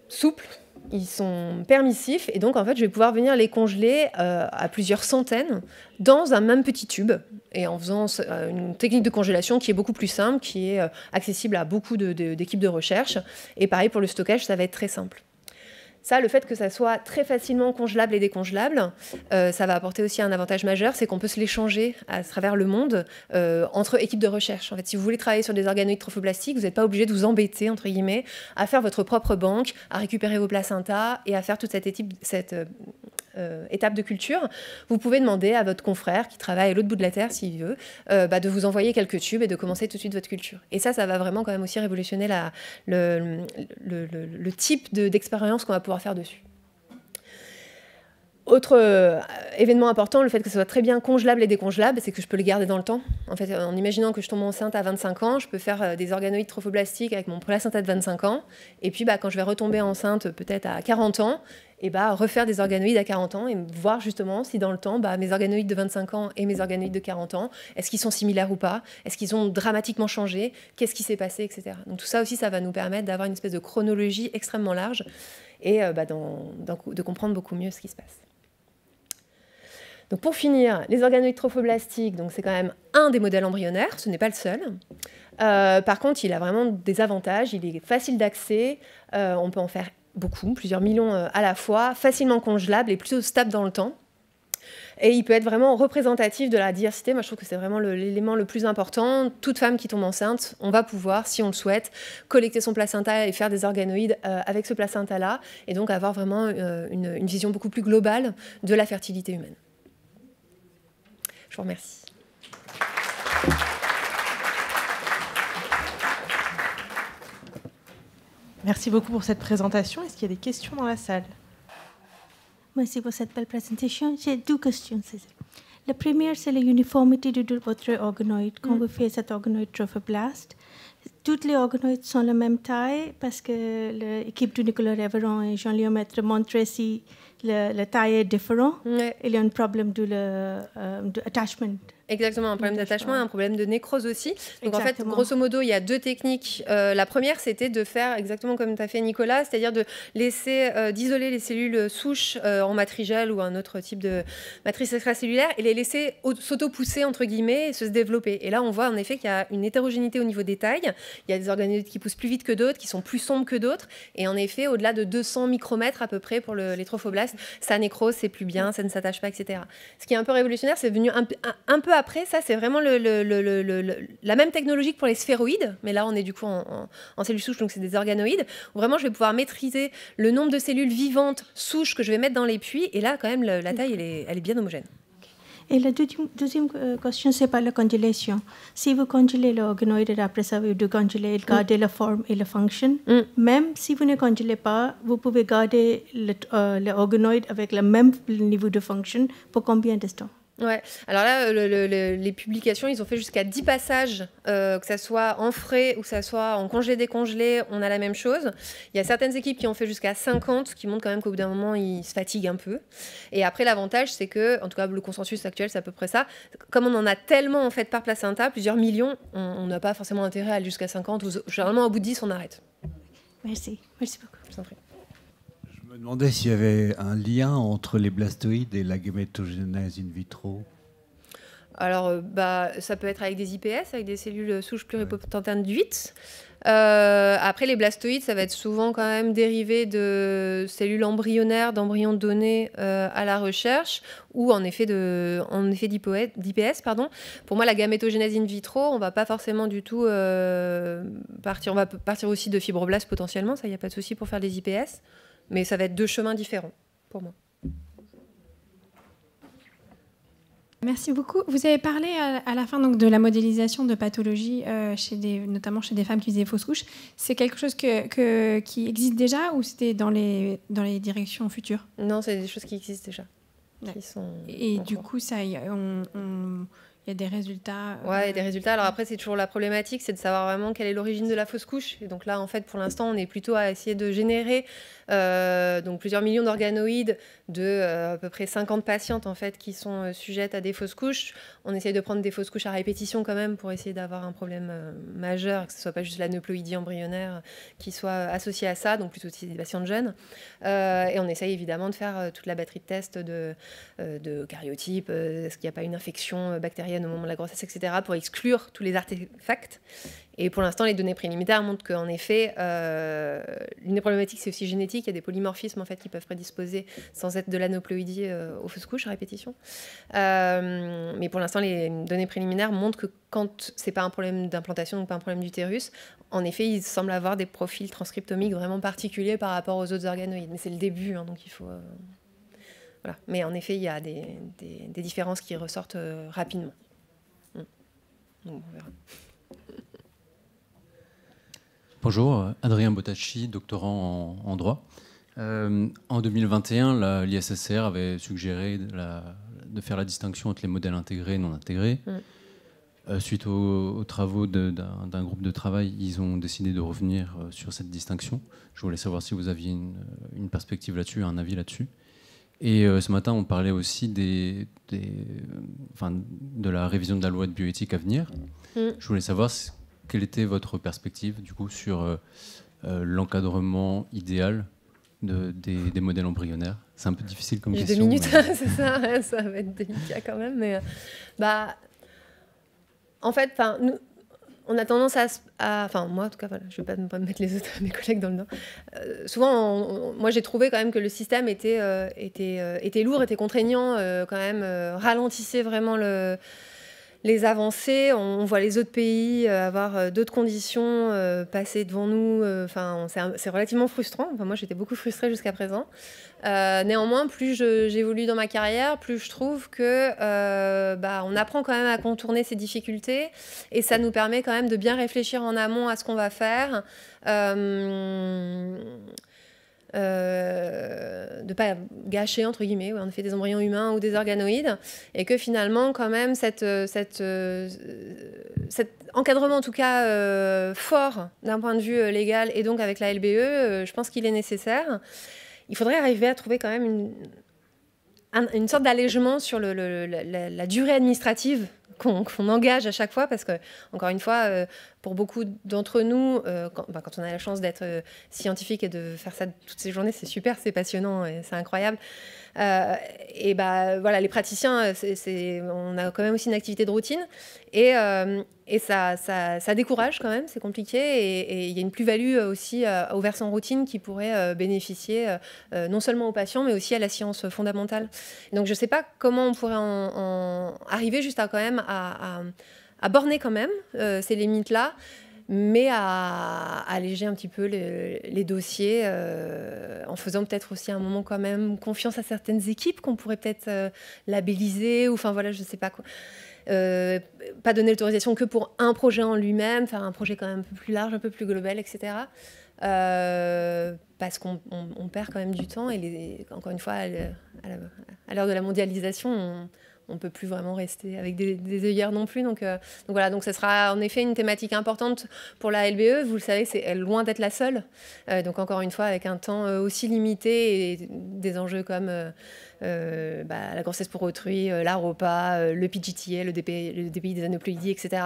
souples, ils sont permissifs, et donc en fait je vais pouvoir venir les congeler à plusieurs centaines dans un même petit tube, et en faisant une technique de congélation qui est beaucoup plus simple, qui est accessible à beaucoup d'équipes de recherche, et pareil pour le stockage, ça va être très simple. Ça, le fait que ça soit très facilement congelable et décongelable, ça va apporter aussi un avantage majeur, c'est qu'on peut se l'échanger à travers le monde entre équipes de recherche. En fait, si vous voulez travailler sur des organoïdes trophoblastiques, vous n'êtes pas obligé de vous embêter, entre guillemets, à faire votre propre banque, à récupérer vos placentas et à faire toute cette étape de culture. Vous pouvez demander à votre confrère qui travaille à l'autre bout de la Terre, s'il veut, de vous envoyer quelques tubes et de commencer tout de suite votre culture. Et ça va vraiment quand même aussi révolutionner le type d'expérience qu'on va pouvoir faire dessus. Autre événement important, le fait que ce soit très bien congelable et décongelable, c'est que je peux le garder dans le temps. En fait, en imaginant que je tombe enceinte à 25 ans, je peux faire des organoïdes trophoblastiques avec mon placenta de 25 ans. Et puis, quand je vais retomber enceinte peut-être à 40 ans, refaire des organoïdes à 40 ans et voir justement si dans le temps, mes organoïdes de 25 ans et mes organoïdes de 40 ans, est-ce qu'ils sont similaires ou pas? Est-ce qu'ils ont dramatiquement changé? Qu'est-ce qui s'est passé, etc. Donc tout ça aussi, ça va nous permettre d'avoir une espèce de chronologie extrêmement large et de comprendre beaucoup mieux ce qui se passe. Donc pour finir, les organoïdes trophoblastiques, c'est quand même un des modèles embryonnaires, ce n'est pas le seul. Par contre, il a vraiment des avantages, il est facile d'accès, on peut en faire beaucoup, plusieurs millions à la fois, facilement congelable et plutôt stable dans le temps. Et il peut être vraiment représentatif de la diversité. Moi, je trouve que c'est vraiment l'élément le plus important. Toute femme qui tombe enceinte, on va pouvoir, si on le souhaite, collecter son placenta et faire des organoïdes avec ce placenta-là, et donc avoir vraiment une vision beaucoup plus globale de la fertilité humaine. Je vous remercie. Merci beaucoup pour cette présentation. Est-ce qu'il y a des questions dans la salle? Merci pour cette belle présentation. J'ai deux questions. La première, c'est l'uniformité de votre organoïde. Quand vous faites cet organoïde trophoblast, toutes les organoïdes sont de la même taille parce que l'équipe de Nicolas Révérend et Jean Léomètre montraient si la taille est différente. Ouais. Il y a un problème de attachment. Exactement, un problème d'attachement et un problème de nécrose aussi. Donc Exactement. en fait, grosso modo, il y a deux techniques. La première, c'était de faire exactement comme tu as fait Nicolas, c'est-à-dire de laisser d'isoler les cellules souches en matrigelle ou un autre type de matrice extracellulaire et les laisser s'auto-pousser entre guillemets et se développer. Et là, on voit en effet qu'il y a une hétérogénéité au niveau des tailles. Il y a des organoïdes qui poussent plus vite que d'autres, qui sont plus sombres que d'autres. Et en effet, au-delà de 200 micromètres à peu près pour les trophoblastes, ça nécrose, c'est plus bien, ça ne s'attache pas, etc. Ce qui est un peu révolutionnaire, c'est venu un peu après, ça c'est vraiment la même technologie que pour les sphéroïdes, mais là on est du coup en cellules souches, donc c'est des organoïdes, où vraiment je vais pouvoir maîtriser le nombre de cellules vivantes souches que je vais mettre dans les puits, et là quand même la taille elle est bien homogène. Et la deuxième question, c'est par la congélation. Si vous congélez l'organoïde et après ça, vous décongélez, garder la forme et la fonction. Même si vous ne congélez pas, vous pouvez garder l'organoïde avec le même niveau de fonction pour combien de temps? Ouais. Alors là, les publications, ils ont fait jusqu'à 10 passages, que ça soit en frais ou que ça soit en congelé-décongelé, on a la même chose. Il y a certaines équipes qui ont fait jusqu'à 50, qui montrent quand même qu'au bout d'un moment, ils se fatiguent un peu. Et après, l'avantage, c'est que, en tout cas, le consensus actuel, c'est à peu près ça. Comme on en a tellement en fait par placenta, plusieurs millions, on n'a pas forcément intérêt à aller jusqu'à 50. Ou, généralement, au bout de 10, on arrête. Merci. Merci beaucoup. Je t'en prie. Je me demandais s'il y avait un lien entre les blastoïdes et la gamétogenèse in vitro. Alors, ça peut être avec des IPS, avec des cellules souches pluripotentes induites. Après, les blastoïdes, ça va être souvent quand même dérivé de cellules embryonnaires, d'embryons donnés à la recherche, ou en effet d'IPS. Pour moi, la gamétogenèse in vitro, on va pas forcément du tout partir. On va partir aussi de fibroblastes potentiellement, ça, il n'y a pas de souci pour faire des IPS. Mais ça va être deux chemins différents, pour moi. Merci beaucoup. Vous avez parlé à la fin donc, de la modélisation de pathologies, notamment chez des femmes qui faisaient des fausses couches. C'est quelque chose qui existe déjà ou c'était dans les directions futures? Non, c'est des choses qui existent déjà. Et du coup, il y a des résultats. Ouais, il y a des résultats. Alors après, c'est toujours la problématique, c'est de savoir vraiment quelle est l'origine de la fausse couche. Et donc là, en fait, pour l'instant, on est plutôt à essayer de générer donc plusieurs millions d'organoïdes de à peu près 50 patientes en fait qui sont sujettes à des fausses couches. On essaye de prendre des fausses couches à répétition quand même pour essayer d'avoir un problème majeur, que ce soit pas juste l'aneuploïdie embryonnaire qui soit associée à ça, donc plutôt aussi des patientes jeunes. Et on essaye évidemment de faire toute la batterie de tests de karyotypes, est-ce qu'il n'y a pas une infection bactérienne au moment de la grossesse, etc., pour exclure tous les artefacts. Et pour l'instant, les données préliminaires montrent qu'en effet, l'une des problématiques, c'est aussi génétique. Il y a des polymorphismes en fait, qui peuvent prédisposer, sans être de l'aneuploïdie, aux fausses couches à répétition. Mais pour l'instant, les données préliminaires montrent que quand ce n'est pas un problème d'implantation, donc pas un problème d'utérus, en effet, il semble avoir des profils transcriptomiques vraiment particuliers par rapport aux autres organoïdes. Mais c'est le début, hein, donc il faut... Voilà. Mais en effet, il y a des différences qui ressortent rapidement. Donc, on verra. Bonjour, Adrien Botacci, doctorant en droit. En 2021, l'ISSCR avait suggéré de faire la distinction entre les modèles intégrés et non intégrés. Suite aux travaux d'un groupe de travail, ils ont décidé de revenir sur cette distinction. Je voulais savoir si vous aviez une perspective là-dessus, un avis là-dessus. Et ce matin, on parlait aussi de la révision de la loi de bioéthique à venir. Je voulais savoir quelle était votre perspective du coup sur l'encadrement idéal des modèles embryonnaires. C'est un peu difficile comme question. 2 minutes, mais... c'est ça, ça va être délicat quand même. Mais en fait, nous, on a tendance enfin moi en tout cas, voilà, je ne vais pas me mettre mes collègues dans le dos. Souvent, moi j'ai trouvé quand même que le système était lourd, était contraignant, quand même ralentissait vraiment les avancées. On voit les autres pays avoir d'autres conditions passer devant nous. C'est relativement frustrant. Enfin, moi, j'étais beaucoup frustrée jusqu'à présent. Néanmoins, plus j'évolue dans ma carrière, plus je trouve que on apprend quand même à contourner ces difficultés et ça nous permet quand même de bien réfléchir en amont à ce qu'on va faire. De ne pas gâcher, entre guillemets, en effet, des embryons humains ou des organoïdes, et que finalement, quand même, cet encadrement, en tout cas, fort d'un point de vue légal, et donc avec la LBE, je pense qu'il est nécessaire. Il faudrait arriver à trouver quand même une sorte d'allègement sur la durée administrative qu'on engage à chaque fois, parce que, encore une fois, pour beaucoup d'entre nous, quand on a la chance d'être scientifique et de faire ça toutes ces journées, c'est super, c'est passionnant et c'est incroyable. Voilà, les praticiens, on a quand même aussi une activité de routine et ça décourage quand même, c'est compliqué et il y a une plus-value aussi au versant routine qui pourrait bénéficier non seulement aux patients mais aussi à la science fondamentale. Donc je ne sais pas comment on pourrait arriver juste à quand même à borner quand même ces limites-là, mais à alléger un petit peu les dossiers en faisant peut-être aussi à un moment quand même confiance à certaines équipes qu'on pourrait peut-être labelliser ou enfin voilà, je ne sais pas quoi. Pas donner l'autorisation que pour un projet en lui-même, faire un projet quand même un peu plus large, un peu plus global, etc. Parce qu'on perd quand même du temps et encore une fois, à l'heure de la mondialisation, on ne peut plus vraiment rester avec des œillères non plus. Donc voilà, donc ce sera en effet une thématique importante pour la LBE. Vous le savez, c'est loin d'être la seule. Donc encore une fois, avec un temps aussi limité et des enjeux comme la grossesse pour autrui, l'AROPA, le PGTA, le DPI des aneuploïdies, etc.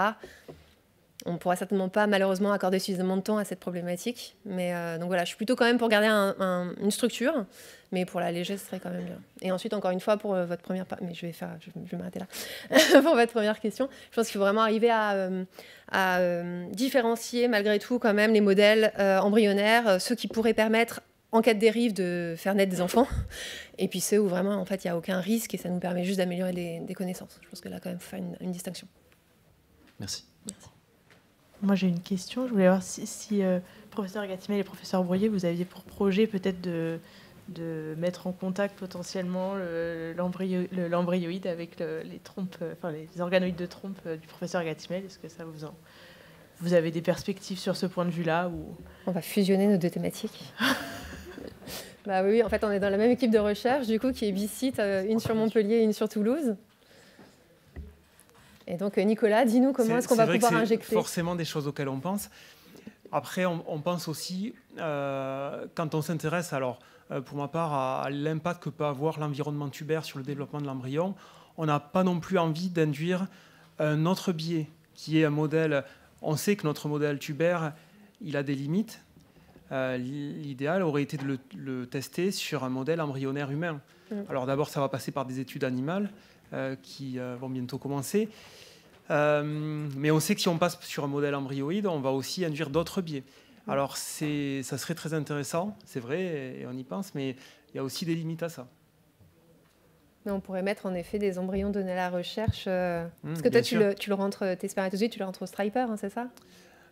On ne pourra certainement pas, malheureusement, accorder suffisamment de temps à cette problématique. Mais donc voilà, je suis plutôt quand même pour garder une structure, mais pour l'alléger, ce serait quand même bien. Et ensuite, encore une fois, pour votre première... Mais je vais m'arrêter là. Pour votre première question, je pense qu'il faut vraiment arriver à différencier, malgré tout, quand même, les modèles embryonnaires, ceux qui pourraient permettre, en cas de dérive, de faire naître des enfants, et puis ceux où vraiment, en fait, il n'y a aucun risque et ça nous permet juste d'améliorer des connaissances. Je pense que là, quand même, il faut faire une distinction. Merci. Moi, j'ai une question. Je voulais voir si professeur Gatimel et professeur Brouillet, vous aviez pour projet peut-être de mettre en contact potentiellement l'embryoïde avec les organoïdes de trompe du professeur Gatimel. Est-ce que ça vous avez des perspectives sur ce point de vue-là ou... On va fusionner nos deux thématiques. Bah oui, en fait, on est dans la même équipe de recherche, du coup, qui est bicite, une sur Montpellier et une sur Toulouse. Et donc, Nicolas, dis-nous comment est-ce qu'on va pouvoir injecter. C'est forcément des choses auxquelles on pense. Après, on pense aussi, quand on s'intéresse, alors, pour ma part, à l'impact que peut avoir l'environnement tubaire sur le développement de l'embryon, on n'a pas non plus envie d'induire un autre biais, qui est un modèle... On sait que notre modèle tubaire, il a des limites. L'idéal aurait été de le tester sur un modèle embryonnaire humain. Alors d'abord, ça va passer par des études animales qui vont bientôt commencer. Mais on sait que si on passe sur un modèle embryoïde, on va aussi induire d'autres biais. Alors ça serait très intéressant, c'est vrai, et on y pense, mais il y a aussi des limites à ça. Mais on pourrait mettre en effet des embryons donnés à la recherche. Parce que toi, tu le rentres, tes spermatozoïdes, tu le rentres au striper, hein, c'est ça?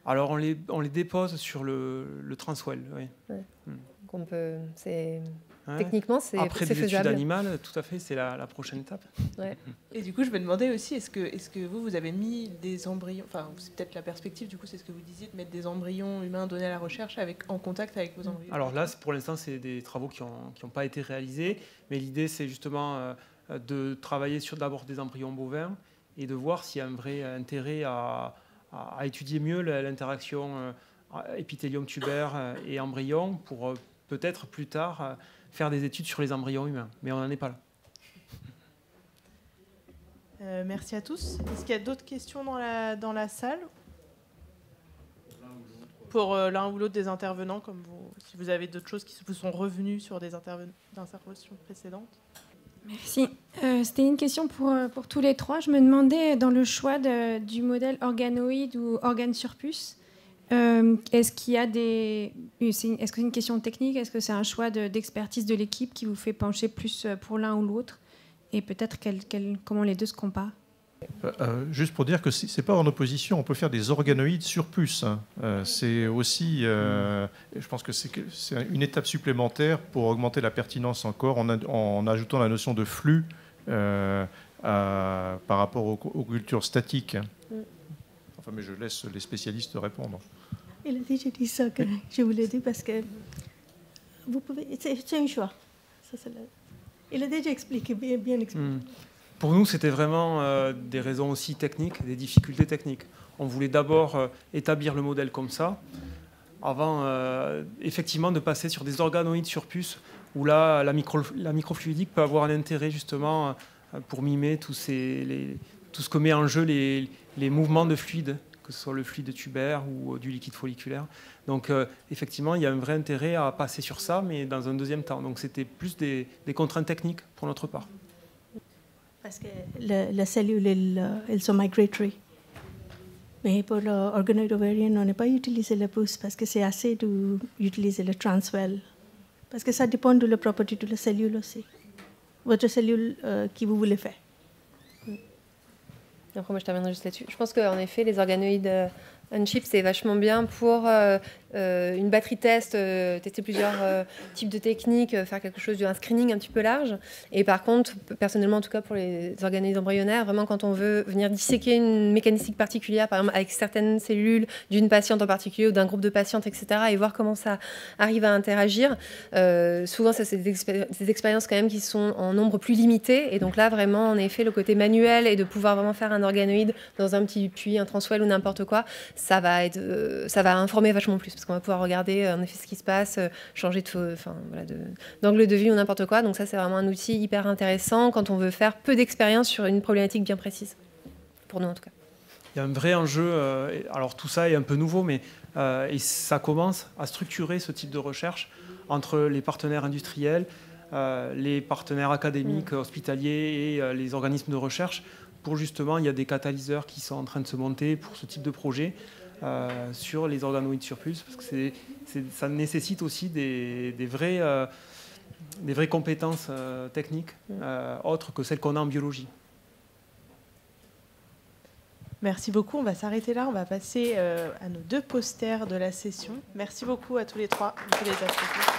Alors on les dépose sur le transwell, oui. Ouais. Donc on peut, techniquement, c'est faisable. Après des études animales, tout à fait, c'est la prochaine étape. Ouais. Et du coup, je me demandais aussi, est-ce que vous avez mis des embryons, enfin, c'est peut-être la perspective, du coup, c'est ce que vous disiez, de mettre des embryons humains donnés à la recherche en contact avec vos embryons? Alors là, pour l'instant, c'est des travaux qui n'ont pas été réalisés, mais l'idée, c'est justement de travailler sur d'abord des embryons bovins et de voir s'il y a un vrai intérêt à étudier mieux l'interaction épithélium tubaire et embryon pour peut-être plus tard faire des études sur les embryons humains. Mais on n'en est pas là. Merci à tous. Est-ce qu'il y a d'autres questions dans la salle? Pour l'un ou l'autre des intervenants, comme vous, si vous avez d'autres choses qui vous sont revenues sur des interventions précédentes. Merci. C'était une question pour tous les trois. Je me demandais, dans le choix du modèle organoïde ou organe sur puce, est-ce qu'il y a est-ce que c'est une question technique? Est-ce que c'est un choix d'expertise de l'équipe qui vous fait pencher plus pour l'un ou l'autre? Et peut-être comment les deux se comparent? Juste pour dire que ce n'est pas en opposition, on peut faire des organoïdes sur puce. C'est aussi, je pense que c'est une étape supplémentaire pour augmenter la pertinence encore en ajoutant la notion de flux par rapport aux cultures statiques. Enfin, mais je laisse les spécialistes répondre. Il a déjà dit ça, que je vous l'ai dit, parce que vous pouvez, c'est un choix. Il a déjà expliqué, bien expliqué. Pour nous, c'était vraiment des raisons aussi techniques, des difficultés techniques. On voulait d'abord établir le modèle comme ça, avant effectivement de passer sur des organoïdes sur puce, où là, la microfluidique peut avoir un intérêt justement pour mimer tout ce que met en jeu les mouvements de fluide, que ce soit le fluide tubaire ou du liquide folliculaire. Donc effectivement, il y a un vrai intérêt à passer sur ça, mais dans un deuxième temps. Donc c'était plus des contraintes techniques pour notre part. Parce que les cellules, elles sont migratory. Mais pour l'organoïde ovarien, on n'a pas utilisé la pousse parce que c'est assez d'utiliser le transwell. Parce que ça dépend de la propriété de la cellule aussi. Votre cellule qui vous voulez faire. Après, moi, je terminerai juste là-dessus. Je pense qu'en effet, les organoïdes on-chip, c'est vachement bien pour une batterie test, tester plusieurs types de techniques, faire quelque chose d'un screening un petit peu large. Et par contre, personnellement, en tout cas pour les organoïdes embryonnaires, vraiment quand on veut venir disséquer une mécanistique particulière, par exemple avec certaines cellules d'une patiente en particulier ou d'un groupe de patientes, etc., et voir comment ça arrive à interagir, souvent, ça, c'est des expériences quand même qui sont en nombre plus limité. Et donc là, vraiment, en effet, le côté manuel et de pouvoir vraiment faire un organoïde dans un petit puits, un transwell ou n'importe quoi, ça va informer vachement plus, parce qu'on va pouvoir regarder en effet ce qui se passe, changer d'angle de vue ou n'importe quoi. Donc ça, c'est vraiment un outil hyper intéressant quand on veut faire peu d'expérience sur une problématique bien précise, pour nous en tout cas. Il y a un vrai enjeu, alors tout ça est un peu nouveau, mais et ça commence à structurer ce type de recherche entre les partenaires industriels, les partenaires académiques, hospitaliers et les organismes de recherche. Pour justement, il y a des catalyseurs qui sont en train de se monter pour ce type de projet sur les organoïdes sur puce, parce que ça nécessite aussi des vraies compétences techniques autres que celles qu'on a en biologie. Merci beaucoup. On va s'arrêter là. On va passer à nos 2 posters de la session. Merci beaucoup à tous les 3. On peut les applaudir.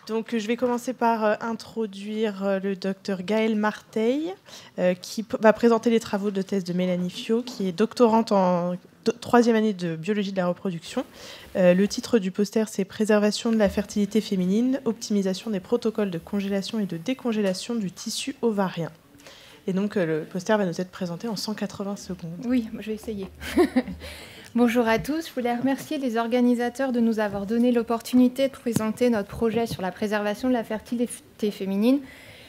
Donc, je vais commencer par introduire le docteur Gaëlle Marteil, qui va présenter les travaux de thèse de Mélanie Fiot, qui est doctorante en 3e année de biologie de la reproduction. Le titre du poster, c'est « Préservation de la fertilité féminine, optimisation des protocoles de congélation et de décongélation du tissu ovarien ». Et donc, le poster va nous être présenté en 180 secondes. Oui, je vais essayer. Bonjour à tous, je voulais remercier les organisateurs de nous avoir donné l'opportunité de présenter notre projet sur la préservation de la fertilité féminine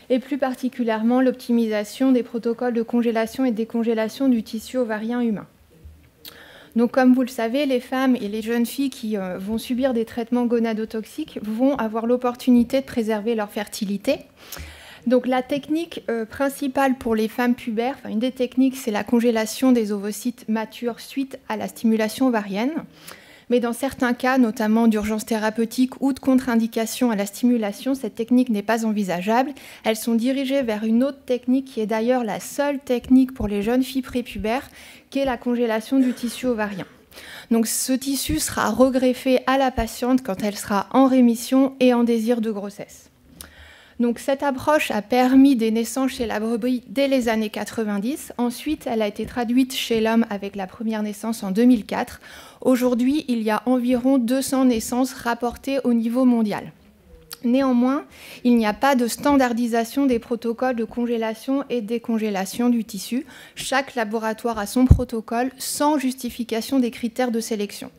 et plus particulièrement l'optimisation des protocoles de congélation et de décongélation du tissu ovarien humain. Donc comme vous le savez, les femmes et les jeunes filles qui vont subir des traitements gonadotoxiques vont avoir l'opportunité de préserver leur fertilité. Donc la technique principale pour les femmes pubères, une des techniques, c'est la congélation des ovocytes matures suite à la stimulation ovarienne. Mais dans certains cas, notamment d'urgence thérapeutique ou de contre-indication à la stimulation, cette technique n'est pas envisageable. Elles sont dirigées vers une autre technique qui est d'ailleurs la seule technique pour les jeunes filles prépubères, qui est la congélation du tissu ovarien. Donc ce tissu sera regreffé à la patiente quand elle sera en rémission et en désir de grossesse. Donc cette approche a permis des naissances chez la brebis dès les années 90. Ensuite, elle a été traduite chez l'homme avec la première naissance en 2004. Aujourd'hui, il y a environ 200 naissances rapportées au niveau mondial. Néanmoins, il n'y a pas de standardisation des protocoles de congélation et décongélation du tissu. Chaque laboratoire a son protocole sans justification des critères de sélection.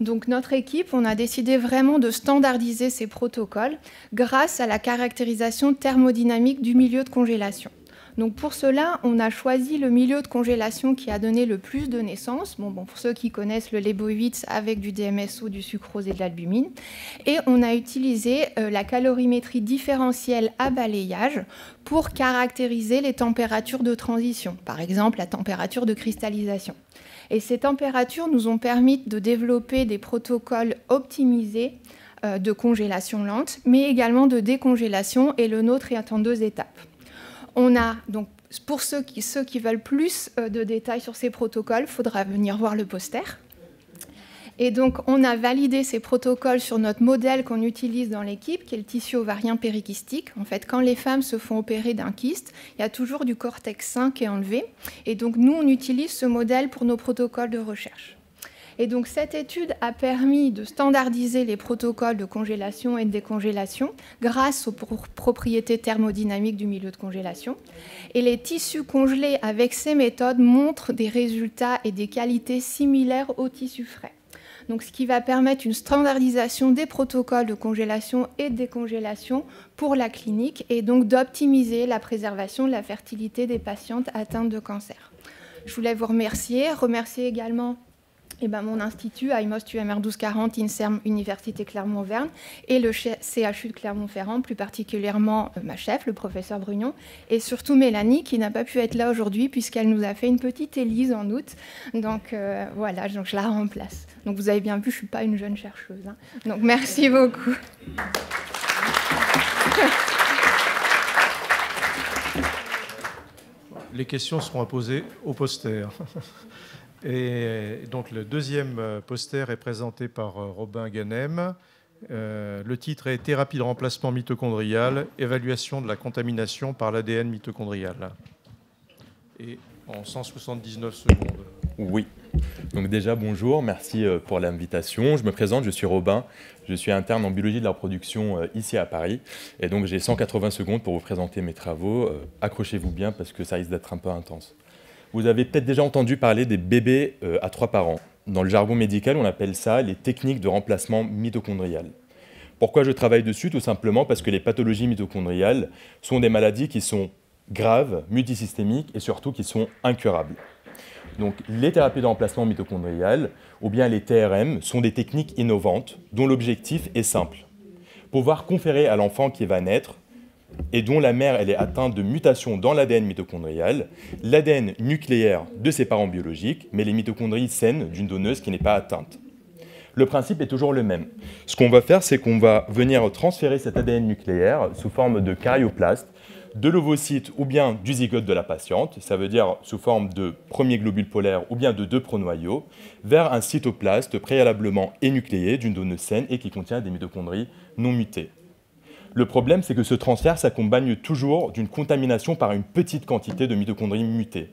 Donc notre équipe, on a décidé vraiment de standardiser ces protocoles grâce à la caractérisation thermodynamique du milieu de congélation. Donc pour cela, on a choisi le milieu de congélation qui a donné le plus de naissances. Pour ceux qui connaissent le Lebowitz avec du DMSO, du sucrose et de l'albumine. Et on a utilisé la calorimétrie différentielle à balayage pour caractériser les températures de transition, par exemple la température de cristallisation. Et ces températures nous ont permis de développer des protocoles optimisés de congélation lente, mais également de décongélation, et le nôtre est en 2 étapes. On a donc, pour ceux qui veulent plus de détails sur ces protocoles, il faudra venir voir le poster. Et donc, on a validé ces protocoles sur notre modèle qu'on utilise dans l'équipe, qui est le tissu ovarien périkystique. En fait, quand les femmes se font opérer d'un kyste, il y a toujours du cortex sain qui est enlevé. Et donc, nous, on utilise ce modèle pour nos protocoles de recherche. Et donc, cette étude a permis de standardiser les protocoles de congélation et de décongélation grâce aux propriétés thermodynamiques du milieu de congélation. Et les tissus congelés avec ces méthodes montrent des résultats et des qualités similaires aux tissus frais. Donc, ce qui va permettre une standardisation des protocoles de congélation et de décongélation pour la clinique et donc d'optimiser la préservation de la fertilité des patientes atteintes de cancer. Je voulais vous remercier également mon institut, IMOST UMR 1240, INSERM, Université Clermont-Auvergne, et le CHU de Clermont-Ferrand, plus particulièrement ma chef, le professeur Brugnon, et surtout Mélanie, qui n'a pas pu être là aujourd'hui, puisqu'elle nous a fait une petite Élise en août. Donc voilà, donc je la remplace. Donc vous avez bien vu, je ne suis pas une jeune chercheuse. Hein. Donc merci beaucoup. Les questions seront posées au poster. Et donc le deuxième poster est présenté par Robin Ganem. Le titre est « Thérapie de remplacement mitochondrial, évaluation de la contamination par l'ADN mitochondrial ». Et en 179 secondes. Oui. Donc déjà, bonjour, merci pour l'invitation. Je me présente, je suis Robin, je suis interne en biologie de la reproduction ici à Paris. Et donc j'ai 180 secondes pour vous présenter mes travaux. Accrochez-vous bien parce que ça risque d'être un peu intense. Vous avez peut-être déjà entendu parler des bébés à 3 parents. Dans le jargon médical, on appelle ça les techniques de remplacement mitochondrial. Pourquoi je travaille dessus? Tout simplement parce que les pathologies mitochondriales sont des maladies qui sont graves, multisystémiques et surtout qui sont incurables. Donc les thérapies de remplacement mitochondrial, ou bien les TRM, sont des techniques innovantes dont l'objectif est simple. Pouvoir conférer à l'enfant qui va naître et dont la mère elle est atteinte de mutations dans l'ADN mitochondrial, l'ADN nucléaire de ses parents biologiques, mais les mitochondries saines d'une donneuse qui n'est pas atteinte. Le principe est toujours le même. Ce qu'on va faire, c'est qu'on va venir transférer cet ADN nucléaire sous forme de karyoplastes, de l'ovocyte ou bien du zygote de la patiente, ça veut dire sous forme de premier globule polaire ou bien de 2 pronoyaux, vers un cytoplaste préalablement énucléé d'une donneuse saine et qui contient des mitochondries non mutées. Le problème, c'est que ce transfert s'accompagne toujours d'une contamination par une petite quantité de mitochondries mutées.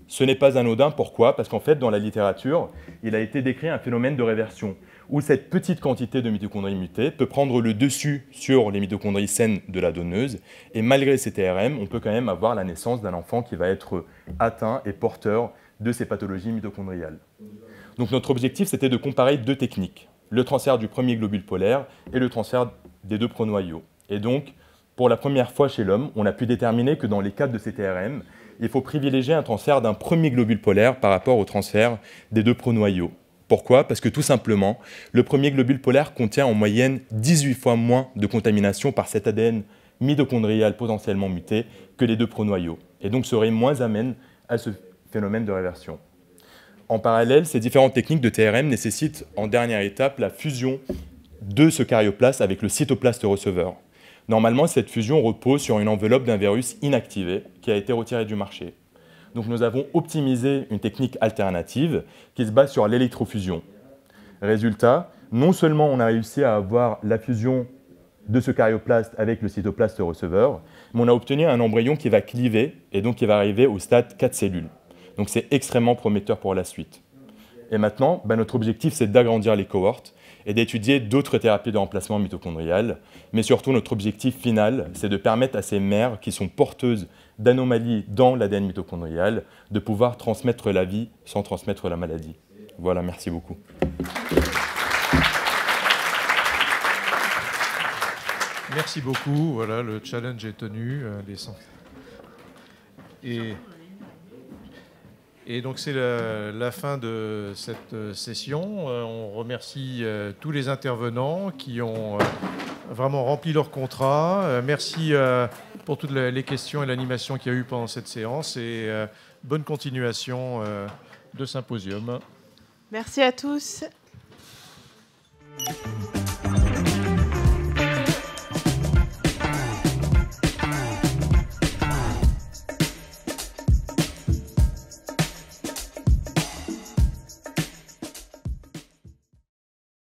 Ce n'est pas anodin, pourquoi? Parce qu'en fait, dans la littérature, il a été décrit un phénomène de réversion, où cette petite quantité de mitochondries mutées peut prendre le dessus sur les mitochondries saines de la donneuse, et malgré ces TRM, on peut quand même avoir la naissance d'un enfant qui va être atteint et porteur de ces pathologies mitochondriales. Donc notre objectif, c'était de comparer 2 techniques, le transfert du premier globule polaire et le transfert des 2 pronoyaux. Et donc, pour la première fois chez l'homme, on a pu déterminer que dans les cas de ces TRM, il faut privilégier un transfert d'un premier globule polaire par rapport au transfert des 2 pronoyaux. Pourquoi? Parce que tout simplement, le premier globule polaire contient en moyenne 18 fois moins de contamination par cet ADN mitochondrial potentiellement muté que les 2 pronoyaux, et donc serait moins amène à ce phénomène de réversion. En parallèle, ces différentes techniques de TRM nécessitent en dernière étape la fusion de ce karyoplaste avec le cytoplaste receveur. Normalement, cette fusion repose sur une enveloppe d'un virus inactivé qui a été retiré du marché. Donc nous avons optimisé une technique alternative qui se base sur l'électrofusion. Résultat, non seulement on a réussi à avoir la fusion de ce karyoplaste avec le cytoplaste receveur, mais on a obtenu un embryon qui va cliver et donc qui va arriver au stade 4 cellules. Donc c'est extrêmement prometteur pour la suite. Et maintenant, notre objectif, c'est d'agrandir les cohortes et d'étudier d'autres thérapies de remplacement mitochondrial. Mais surtout, notre objectif final, c'est de permettre à ces mères qui sont porteuses d'anomalies dans l'ADN mitochondrial de pouvoir transmettre la vie sans transmettre la maladie. Voilà, merci beaucoup. Merci beaucoup. Voilà, le challenge est tenu. Et donc c'est la fin de cette session. On remercie tous les intervenants qui ont vraiment rempli leur contrat. Merci pour toutes les questions et l'animation qu'il y a eu pendant cette séance. Et bonne continuation de symposium. Merci à tous.